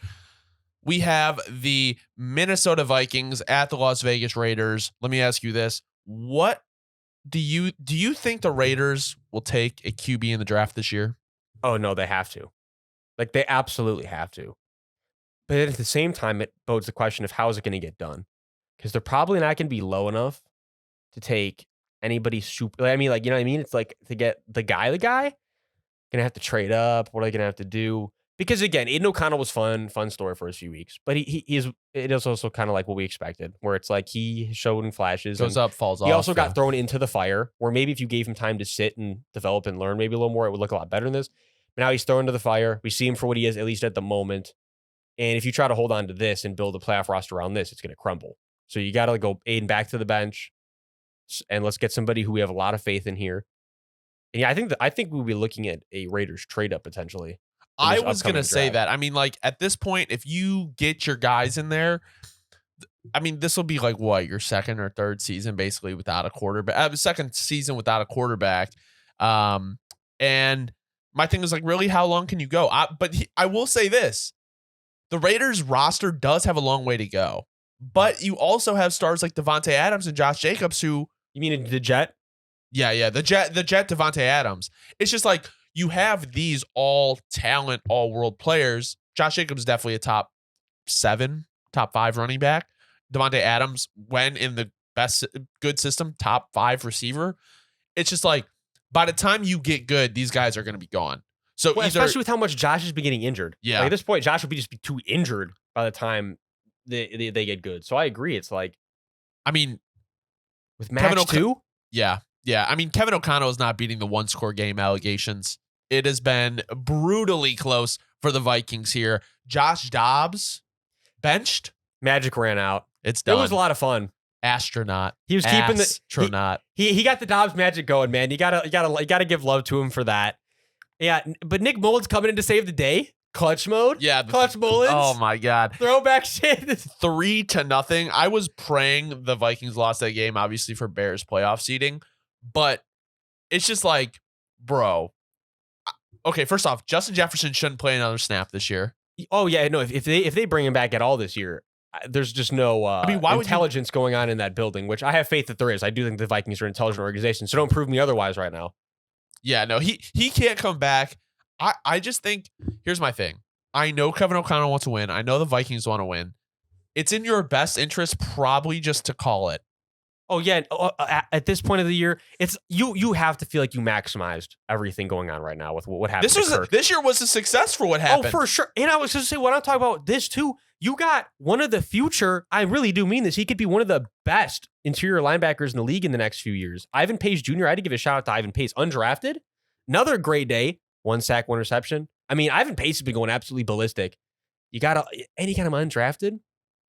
We have the Minnesota Vikings at the Las Vegas Raiders. Let me ask you this. What do you think the Raiders will take a QB in the draft this year? Oh, no, they have to. Like, they absolutely have to. But at the same time, it bodes the question of how is it going to get done? Because they're probably not going to be low enough to take anybody super. I mean, like, you know what I mean? It's like to get the guy, going to have to trade up. What are they going to have to do? Because again, Aiden O'Connell was fun story for a few weeks, but it is also kind of like what we expected, where it's like he showed in flashes, goes up, falls off. He also got thrown into the fire, where maybe if you gave him time to sit and develop and learn maybe a little more, it would look a lot better than this. But now he's thrown into the fire. We see him for what he is, at least at the moment. And if you try to hold on to this and build a playoff roster around this, it's going to crumble. So you got to go Aiden back to the bench, and let's get somebody who we have a lot of faith in here. And yeah, I think we'll be looking at a Raiders trade up potentially. I was going to say that. I mean, like at this point, if you get your guys in there, I mean, this will be like what, your second or third season basically without a quarterback, second season without a quarterback. And my thing is like, really, how long can you go? I will say this. The Raiders roster does have a long way to go, but you also have stars like Devontae Adams and Josh Jacobs who. You mean the Jet? Yeah. The Jet Devontae Adams. It's just like, you have these all talent, all world players. Josh Jacobs is definitely a top 5 running back. Devontae Adams, when in the good system, top 5 receiver. It's just like, by the time you get good, these guys are going to be gone. So especially with how much Josh has been getting injured. Yeah. Like at this point, Josh would just be too injured by the time they get good. So I agree. It's like, I mean, with Max too. Yeah. I mean, Kevin O'Connell is not beating the 1-score game allegations. It has been brutally close for the Vikings here. Josh Dobbs benched. Magic ran out. It's done. It was a lot of fun. Astronaut. He was keeping Astronaut. He got the Dobbs magic going, man. You gotta give love to him for that. Yeah, but Nick Mullins coming in to save the day. Clutch mode. Yeah, Clutch Mullins. Oh my God. Throwback shit. 3-0. I was praying the Vikings lost that game, obviously for Bears playoff seeding, but it's just like, bro. Okay, first off, Justin Jefferson shouldn't play another snap this year. Oh yeah, no. If they bring him back at all this year, there's just no intelligence going on in that building, which I have faith that there is. I do think the Vikings are an intelligent organization, so don't prove me otherwise right now. Yeah, no, he can't come back. I just think, here's my thing. I know Kevin O'Connell wants to win. I know the Vikings want to win. It's in your best interest probably just to call it. Oh yeah, at this point of the year, it's you have to feel like you maximized everything going on right now with what happened. This year was a success for what happened. Oh, for sure. And I was going to say, when I'm talking about this too, you got one of the future. I really do mean this. He could be one of the best interior linebackers in the league in the next few years. Ivan Pace Jr. I had to give a shout out to Ivan Pace, undrafted, another great day, 1 sack, 1 reception. I mean, Ivan Pace has been going absolutely ballistic. You got any kind of undrafted.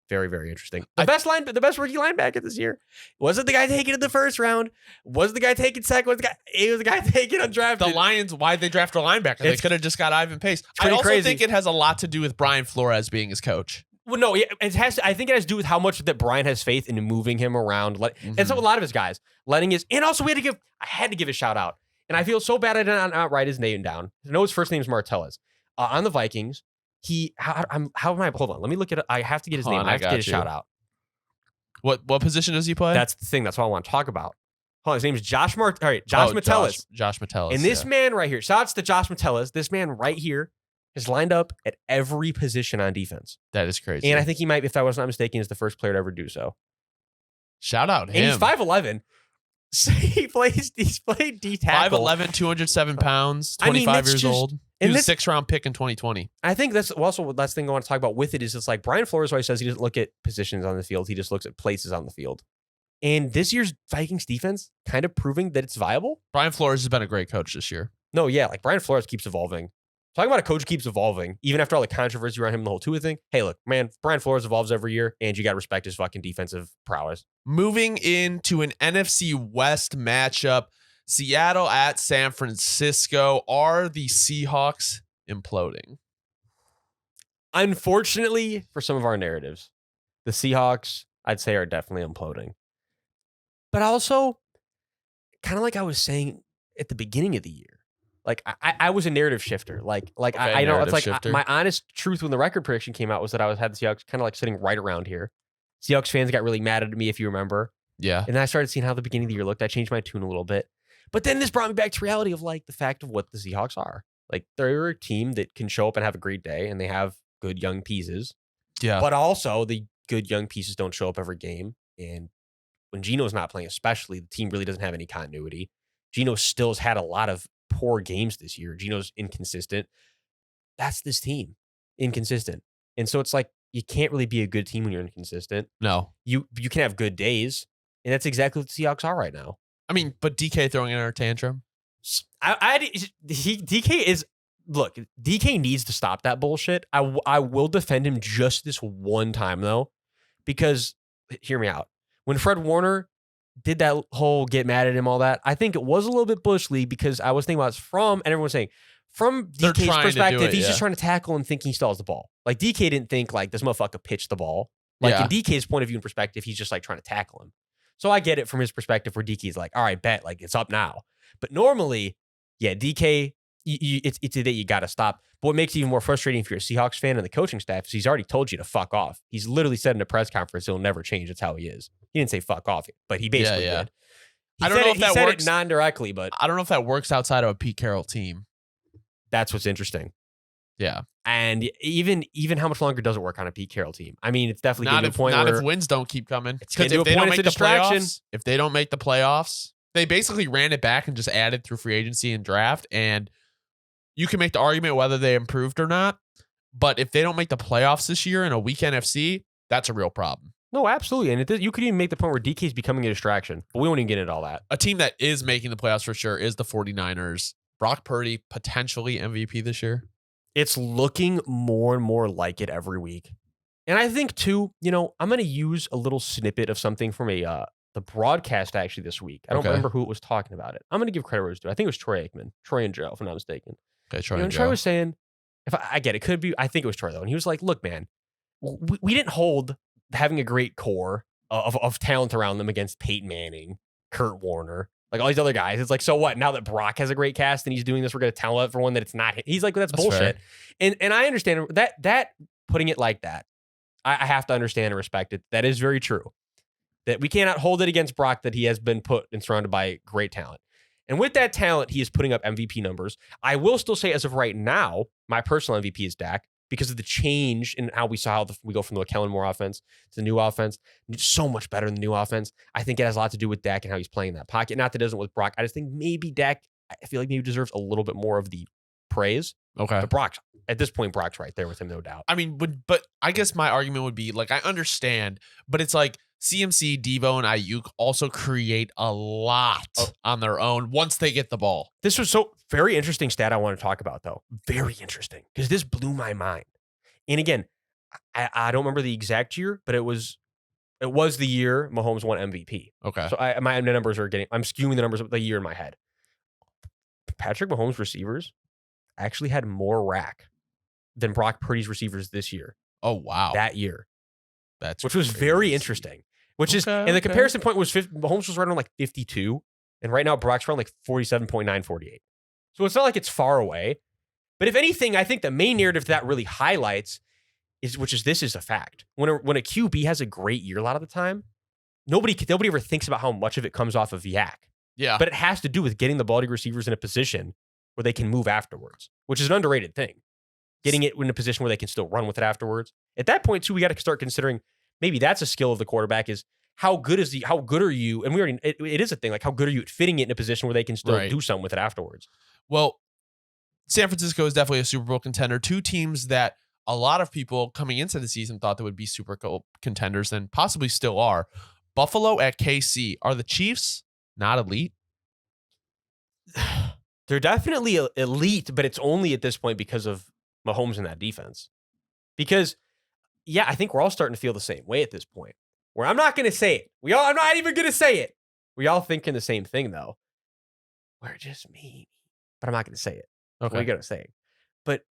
Very, very interesting. The best rookie linebacker this year wasn't the guy taken in the first round. Wasn't the guy taken second. It was the guy taken undrafted. The Lions, why'd they draft a linebacker? They could have just got Ivan Pace. I also think it has a lot to do with Brian Flores being his coach. Well, no, it has. I think it has to do with how much that Brian has faith in moving him around. And so a lot of his guys and also I had to give a shout out. And I feel so bad I did not write his name down. I know his first name is Martellus. On the Vikings. Hold on. Let me look at it. I have to get his name. I have to get a shout out. What position does he play? That's the thing. That's what I want to talk about. Hold on. His name is Josh Metellus. Josh Metellus. And this man right here, shout outs to Josh Metellus. This man right here is lined up at every position on defense. That is crazy. And I think he might, if I was not mistaken, is the first player to ever do so. Shout out him. And he's 5'11". So he's played D tackle. 5'11", 207 pounds, 25 years old. He was a 6th-round pick in 2020. I think that's also the last thing I want to talk about with it is it's like Brian Flores always says he doesn't look at positions on the field. He just looks at places on the field. And this year's Vikings defense kind of proving that it's viable. Brian Flores has been a great coach this year. No, yeah. Like Brian Flores keeps evolving. Talking about a coach who keeps evolving, even after all the controversy around him and the whole Tua thing. Hey, look, man, Brian Flores evolves every year, and you got to respect his fucking defensive prowess. Moving into an NFC West matchup, Seattle at San Francisco. Are the Seahawks imploding? Unfortunately, for some of our narratives, the Seahawks, I'd say, are definitely imploding. But also, kind of like I was saying at the beginning of the year, like I was a narrative shifter. I know it's like my honest truth when the record prediction came out was that I had the Seahawks kind of like sitting right around here. Seahawks fans got really mad at me, if you remember. Yeah. And then I started seeing how the beginning of the year looked. I changed my tune a little bit. But then this brought me back to reality of like the fact of what the Seahawks are. Like they're a team that can show up and have a great day, and they have good young pieces. Yeah. But also the good young pieces don't show up every game. And when Geno's not playing, especially, the team really doesn't have any continuity. Geno still has had a lot of poor games this year. Geno's inconsistent. That's this team. Inconsistent. And so it's like you can't really be a good team when you're inconsistent. No. You can have good days. And that's exactly what the Seahawks are right now. I mean, but DK throwing in our tantrum. DK is look. DK needs to stop that bullshit. I will defend him just this one time though, because hear me out. When Fred Warner did that whole get mad at him, all that, I think it was a little bit Bush League because I was thinking about and everyone's saying from DK's perspective, he's just trying to tackle and thinking he still has the ball. Like DK didn't think like this motherfucker pitched the ball. Like in DK's point of view and perspective, he's just like trying to tackle him. So I get it from his perspective where DK's like, all right, bet, like it's up now. But normally, yeah, DK, it's a that you got to stop. But what makes it even more frustrating if you're a Seahawks fan and the coaching staff is he's already told you to fuck off. He's literally said in a press conference he'll never change. That's how he is. He didn't say fuck off, but he basically did. I don't know if that works. He said it non-directly, but I don't know if that works outside of a Pete Carroll team. That's what's interesting. Yeah. And even how much longer does it work on a Pete Carroll team? I mean, it's definitely getting to the point where if wins don't keep coming. Because if they don't make the playoffs, if they don't make the playoffs, they basically ran it back and just added through free agency and draft. And you can make the argument whether they improved or not. But if they don't make the playoffs this year in a weak NFC, that's a real problem. No, absolutely. And you could even make the point where DK is becoming a distraction. But we won't even get into all that. A team that is making the playoffs for sure is the 49ers. Brock Purdy, potentially MVP this year. It's looking more and more like it every week. And I think, too, I'm going to use a little snippet of something from the broadcast actually this week. I don't remember who it was talking about it. I'm going to give credit where it's due. I think it was Troy Aikman. Troy and Joe, if I'm not mistaken. Okay, Troy and Joe. Troy was saying, if I get it, could be, I think it was Troy, though. And he was like, look, man, we didn't hold having a great core of talent around them against Peyton Manning, Kurt Warner, like all these other guys. It's like, so what? Now that Brock has a great cast and he's doing this, we're going to tell everyone that it's not him. He's like, well, that's bullshit. Fair. And I understand that putting it like that, I have to understand and respect it. That is very true. That we cannot hold it against Brock that he has been put and surrounded by great talent. And with that talent, he is putting up MVP numbers. I will still say, as of right now, my personal MVP is Dak because of the change in how we saw how we go from the Kellen Moore offense to the new offense. It's so much better than the new offense. I think it has a lot to do with Dak and how he's playing in that pocket. Not that it doesn't with Brock. I just think maybe Dak, I feel like maybe deserves a little bit more of the praise. Okay. But Brock's, at this point, Brock's right there with him, no doubt. I mean, but I guess my argument would be, like, I understand, but it's like CMC, Devo, and Ayuk also create a lot on their own once they get the ball. This was so very interesting stat I want to talk about, though. Very interesting, because this blew my mind. And again, I don't remember the exact year, but it was the year Mahomes won MVP. Okay. So my numbers are I'm skewing the numbers of the year in my head. Patrick Mahomes' receivers actually had more rack than Brock Purdy's receivers this year. Oh, wow. That year. Which was very interesting. And the comparison point was Mahomes was right around like 52, and right now Brock's around like 47.948. So it's not like it's far away. But if anything, I think the main narrative that really highlights this is a fact. When a QB has a great year a lot of the time, nobody ever thinks about how much of it comes off of yak. Yeah. But it has to do with getting the ball to receivers in a position where they can move afterwards, which is an underrated thing. Getting it in a position where they can still run with it afterwards. At that point, too, we got to start considering maybe that's a skill of the quarterback is how good are you? And it is a thing, like how good are you at fitting it in a position where they can still do something with it afterwards? Well, San Francisco is definitely a Super Bowl contender. Two teams that a lot of people coming into the season thought they would be Super Bowl contenders and possibly still are. Buffalo at KC. Are the Chiefs not elite? They're definitely elite, but it's only at this point because of Mahomes and that defense. Because, yeah, I think we're all starting to feel the same way at this point. Where I'm not going to say it. I'm not even going to say it. We all thinking the same thing, though. We're just me. But I'm not going to say it. Okay. What are you going to say? But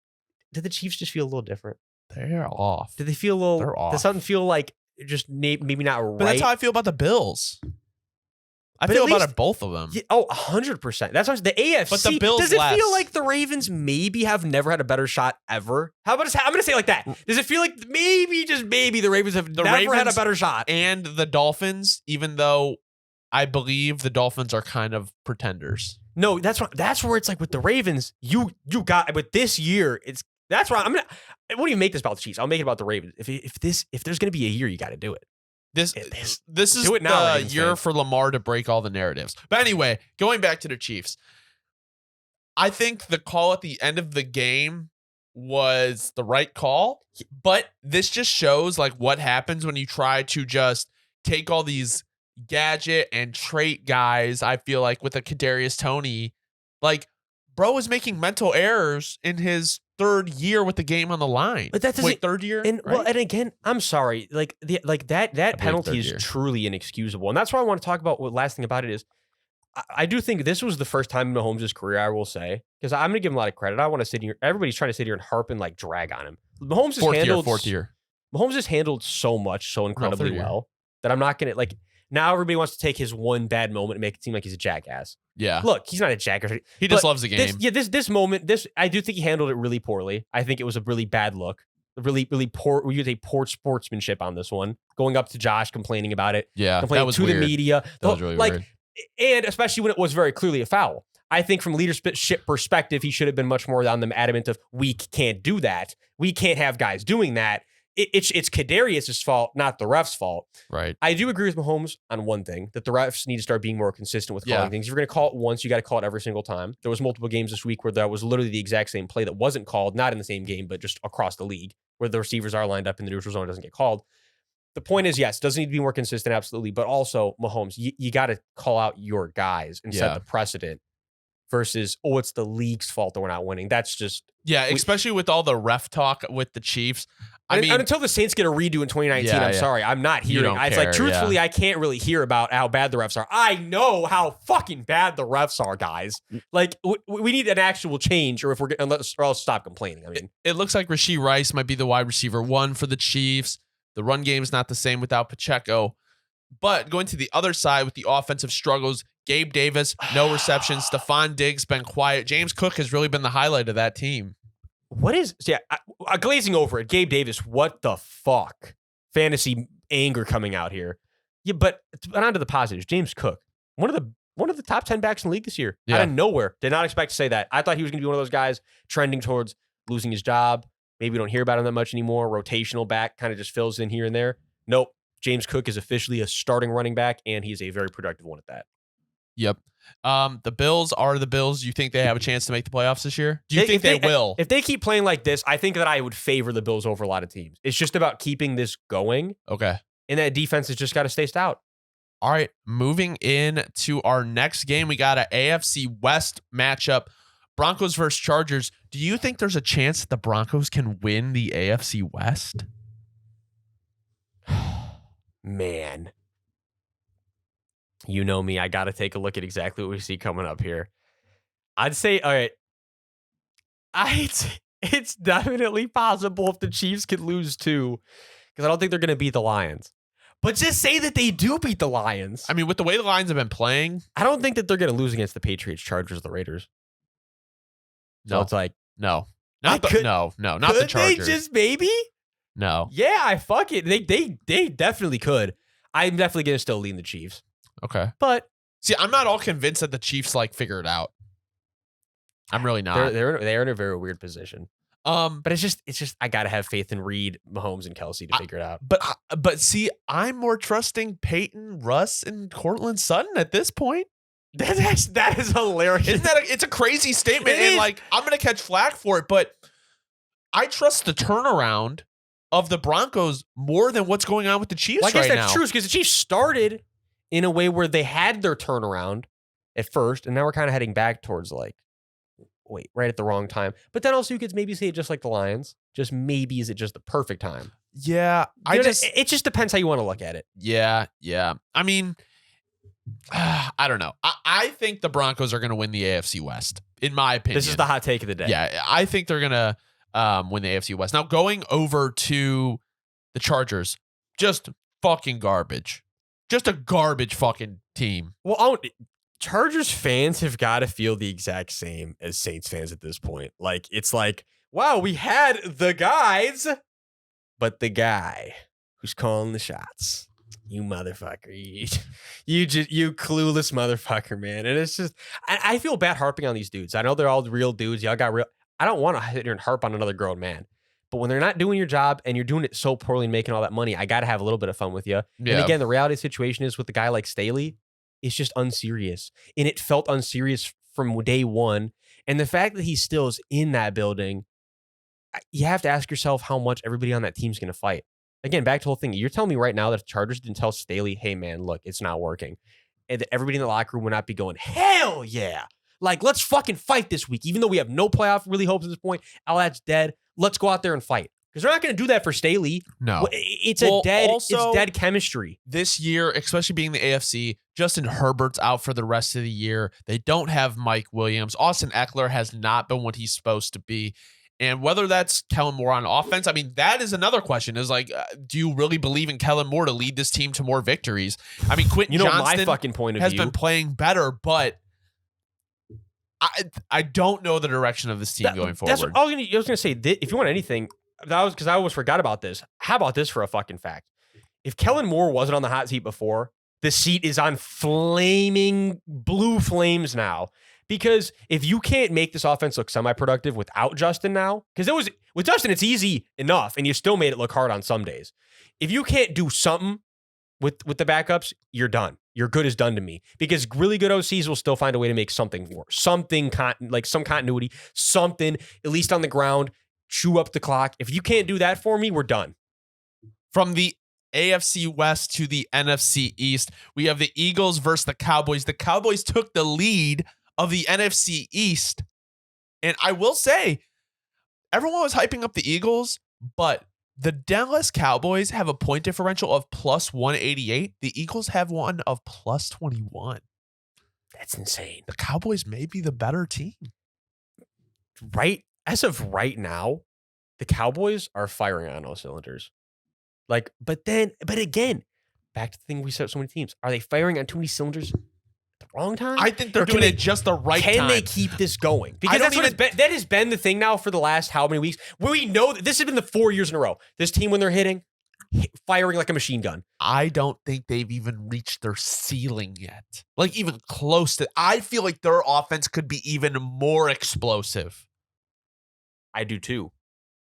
did the Chiefs just feel a little different? They're off. Did they feel a little... They're off. Does something feel like just maybe not right? But that's how I feel about the Bills. I But feel at about least- it both of them. Yeah, 100%. That's what the AFC. But the Bills does it less. feel like the Ravens maybe have never had a better shot ever? How about I'm going to say it like that. Does it feel like maybe, just maybe, the Ravens have never had a Ravens better shot? And the Dolphins, even though I believe the Dolphins are kind of pretenders. No, that's where it's like with the Ravens, you got, but this year that's why I won't even make this about the Chiefs. I'll make it about the Ravens. If there's going to be a year, you got to do it. This is Do it now, the Ravens year fans. for Lamar to break all the narratives. But anyway, going back to the Chiefs, I think the call at the end of the game was the right call. But this just shows like what happens when you try to just take all these gadget and trait guys. I feel like with a Kadarius Toney, like bro is making mental errors in his third year with the game on the line. But that doesn't- third year, And right? well, and again, I'm sorry, that penalty is third year. truly inexcusable, and that's why I want to talk about. What last thing about it is, I do think this was the first time in Mahomes' career, I will say, because I'm going to give him a lot of credit. I want to sit here. Everybody's trying to sit here and harp and like drag on him. Mahomes has handled fourth year. Mahomes has handled so much so incredibly third year. well that I'm not going to like. Now everybody wants to take his one bad moment and make it seem like he's a jackass. Yeah. Look, he's not a jackass. He just but loves the game. This moment, I do think he handled it really poorly. I think it was a really bad look. Really poor. We use a poor sportsmanship on this one. Going up to Josh, complaining about it. Yeah, Complaining that was to weird. the media. That was really weird. And especially when it was very clearly a foul. I think from leadership perspective, he should have been much more on them adamant of, we can't do that. We can't have guys doing that. It's Kadarius' fault, not the ref's fault. Right. I do agree with Mahomes on one thing, that the refs need to start being more consistent with calling Yeah. things. If you're going to call it once, you got to call it every single time. There was multiple games this week where that was literally the exact same play that wasn't called, not in the same game, but just across the league, where the receivers are lined up in the neutral zone, it doesn't get called. The point is, yes, doesn't need to be more consistent, absolutely. But also, Mahomes, you got to call out your guys and set the precedent versus, it's the league's fault that we're not winning. That's just... Yeah, especially with all the ref talk with the Chiefs. I mean, and until the Saints get a redo in 2019, I'm sorry, I'm not You hearing. don't It's care, like, truthfully, I can't really hear about how bad the refs are. I know how fucking bad the refs are, guys. Like, we need an actual change, or or else stop complaining. I mean, it looks like Rashee Rice might be the wide receiver one for the Chiefs. The run game is not the same without Pacheco. But going to the other side with the offensive struggles, Gabe Davis, no receptions. Stephon Diggs been quiet. James Cook has really been the highlight of that team. what is? Yeah, glazing over it. Gabe Davis, what the fuck? Fantasy anger coming out here. Yeah, but on to the positives. James Cook, one of the top 10 backs in the league this year. Yeah. Out of nowhere. Did not expect to say that. I thought he was going to be one of those guys trending towards losing his job. Maybe we don't hear about him that much anymore. Rotational back, kind of just fills in here and there. Nope. James Cook is officially a starting running back, and he's a very productive one at that. Yep. The Bills are the Bills. You think they have a chance to make the playoffs this year? Do you think they will? If they keep playing like this, I think that I would favor the Bills over a lot of teams. It's just about keeping this going, Okay. and that defense has just got to stay stout. All right. Moving in to our next game, we got an AFC West matchup. Broncos versus Chargers. Do you think there's a chance that the Broncos can win the AFC West? Man. You know me. I got to take a look at exactly what we see coming up here. I'd say, all right. It's definitely possible if the Chiefs could lose too, because I don't think they're going to beat the Lions. But just say that they do beat the Lions. I mean, with the way the Lions have been playing, I don't think that they're going to lose against the Patriots, Chargers, the Raiders. So no, it's like, no, not the Chargers. They just maybe? No. Yeah, I fuck it. They definitely could. I'm definitely going to still lean the Chiefs. Okay. But See, I'm not all convinced that the Chiefs figure it out. I'm really not. they're in a very weird position. But it's just I gotta have faith in Reed, Mahomes, and Kelsey to figure it out. But see, I'm more trusting Peyton, Russ, and Cortland Sutton at this point. That is hilarious. Isn't that it's a crazy statement? It And is. I'm gonna catch flack for it, but I trust the turnaround of the Broncos more than what's going on with the Chiefs Well, I guess right that's now. true because the Chiefs started in a way where they had their turnaround at first, and now we're kind of heading back towards wait, right at the wrong time. But then also you could maybe say it just like the Lions. Just maybe is it just the perfect time? Yeah, it just depends how you want to look at it. Yeah. I mean, I don't know. I think the Broncos are going to win the AFC West, in my opinion. This is the hot take of the day. Yeah, I think they're going to win the AFC West. Now, going over to the Chargers, just fucking garbage. Just a garbage fucking team. Well, Chargers fans have got to feel the exact same as Saints fans at this point. Like, it's like, wow, we had the guys, but the guy who's calling the shots, you motherfucker, you clueless motherfucker, man. And it's just, I feel bad harping on these dudes. I know they're all real dudes. Y'all got real. I don't want to sit here and harp on another grown man. But when they're not doing your job and you're doing it so poorly and making all that money, I got to have a little bit of fun with you. Yeah. And again, the reality of the situation is with a guy like Staley, it's just unserious. And it felt unserious from day one. And the fact that he still is in that building, you have to ask yourself how much everybody on that team's going to fight. Again, back to the whole thing. You're telling me right now that the Chargers didn't tell Staley, hey, man, look, it's not working. And that everybody in the locker room would not be going, hell yeah. Like, let's fucking fight this week. Even though we have no playoff really hopes at this point, that's dead. Let's go out there and fight. Because they're not going to do that for Staley. No. It's dead chemistry. This year, especially being the AFC, Justin Herbert's out for the rest of the year. They don't have Mike Williams. Austin Eckler has not been what he's supposed to be. And whether that's Kellen Moore on offense, I mean, that is another question. Is like, do you really believe in Kellen Moore to lead this team to more victories? I mean, Quentin Johnston my fucking point of has view been playing better, but I don't know the direction of this team going forward. That's what I was going to say. If you want anything, because I almost forgot about this. How about this for a fucking fact? If Kellen Moore wasn't on the hot seat before, the seat is on flaming blue flames now. Because if you can't make this offense look semi-productive without Justin now, because with Justin, it's easy enough, and you still made it look hard on some days. If you can't do something with the backups, you're done. Your good is done to me. Because really good OCs will still find a way to make something work. Something, like some continuity, something, at least on the ground, chew up the clock. If you can't do that for me, we're done. From the AFC West to the NFC East, we have the Eagles versus the Cowboys. The Cowboys took the lead of the NFC East. And I will say, everyone was hyping up the Eagles, but the Dallas Cowboys have a point differential of plus 188. The Eagles have one of plus 21. That's insane. The Cowboys may be the better team. Right? As of right now, the Cowboys are firing on all cylinders. Like, but again, back to the thing we said, so many teams. Are they firing on too many cylinders at the wrong time? I think they're doing it just the right time. Can they keep this going? Because that has been the thing now for the last how many weeks? Where we know that this has been the 4 years in a row. This team, when they're hitting, firing like a machine gun. I don't think they've even reached their ceiling yet. Like, even close to. I feel like their offense could be even more explosive. I do too.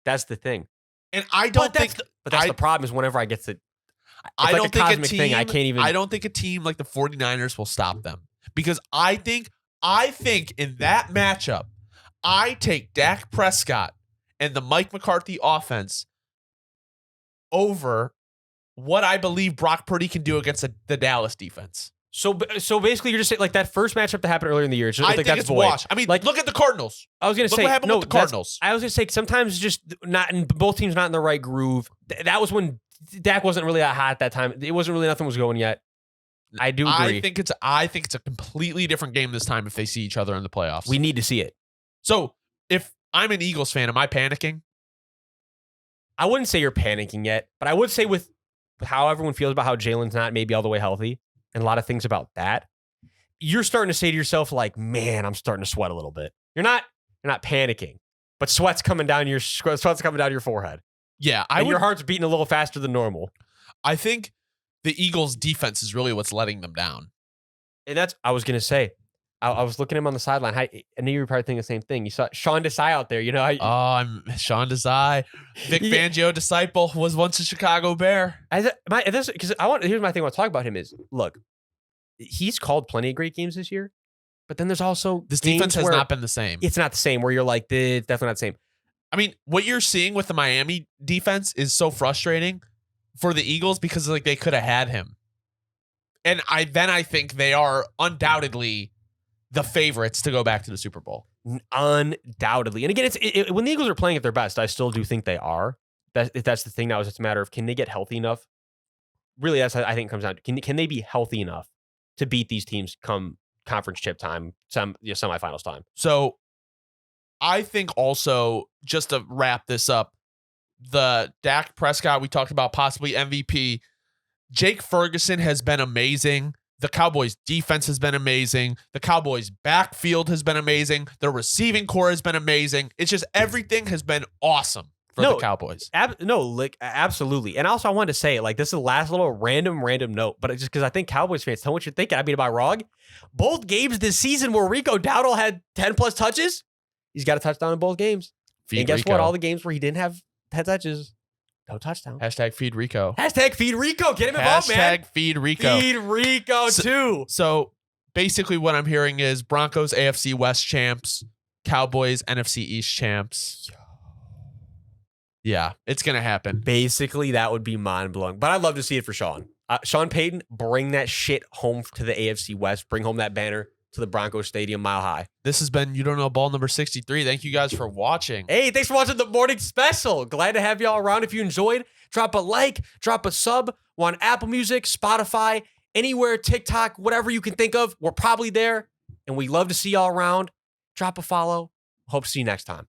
That's the thing. And I don't think. But that's the problem is whenever I get to. I don't think a team. Thing, I can't even. I don't think a team like the 49ers will stop them. Because I think in that matchup, I take Dak Prescott and the Mike McCarthy offense over what I believe Brock Purdy can do against the Dallas defense. So basically, you're just saying like that first matchup that happened earlier in the year. It's just, I think that's wash. I mean, like, look at the Cardinals. I was going to say, what happened with the Cardinals. I was going to say sometimes just not in both teams not in the right groove. That was when Dak wasn't really that hot at that time. It wasn't really nothing was going yet. I do agree. I think it's a completely different game this time if they see each other in the playoffs. We need to see it. So if I'm an Eagles fan, am I panicking? I wouldn't say you're panicking yet, but I would say with how everyone feels about how Jalen's not maybe all the way healthy and a lot of things about that, you're starting to say to yourself like, man, I'm starting to sweat a little bit. You're not panicking, but sweat's coming down your forehead. Yeah, your heart's beating a little faster than normal. I think the Eagles' defense is really what's letting them down. And I was going to say, I was looking at him on the sideline. I knew you were probably thinking the same thing. You saw Sean Desai out there, you know. I'm Sean Desai. Vic Fangio disciple, was once a Chicago Bear. Here's my thing I want to talk about him is, look, he's called plenty of great games this year, but then there's also this defense has not been the same. It's not the same where you're like, it's definitely not the same. I mean, what you're seeing with the Miami defense is so frustrating for the Eagles because like they could have had him. And I think they are undoubtedly the favorites to go back to the Super Bowl. Undoubtedly. And again, when the Eagles are playing at their best, I still do think they are. That's the thing now, is it's a matter of, can they get healthy enough? Really, that's, I think, comes down to, can they be healthy enough to beat these teams come conference chip time, semifinals time? So I think also, just to wrap this up, the Dak Prescott, we talked about possibly MVP. Jake Ferguson has been amazing. The Cowboys defense has been amazing. The Cowboys backfield has been amazing. The receiving core has been amazing. It's just everything has been awesome for the Cowboys. Absolutely. And also I wanted to say, like, this is the last little random note, but just because I think Cowboys fans, tell me what you're thinking. I mean, am I wrong? Both games this season where Rico Dowdle had 10 plus touches, he's got a touchdown in both games. And guess what? All the games where he didn't have 10 touches, no touchdown. Hashtag feed Rico. Hashtag feed Rico. Get him involved, man. Hashtag feed Rico. Feed Rico too. So basically what I'm hearing is Broncos AFC West champs, Cowboys NFC East champs. Yeah, it's going to happen. Basically, that would be mind-blowing. But I'd love to see it for Sean. Sean Payton, bring that shit home to the AFC West. Bring home that banner to the Broncos Stadium, Mile High. This has been You Don't Know Ball number 63. Thank you guys for watching. Hey, thanks for watching the morning special. Glad to have y'all around. If you enjoyed, drop a like, drop a sub. We're on Apple Music, Spotify, anywhere, TikTok, whatever you can think of. We're probably there. And we love to see y'all around. Drop a follow. Hope to see you next time.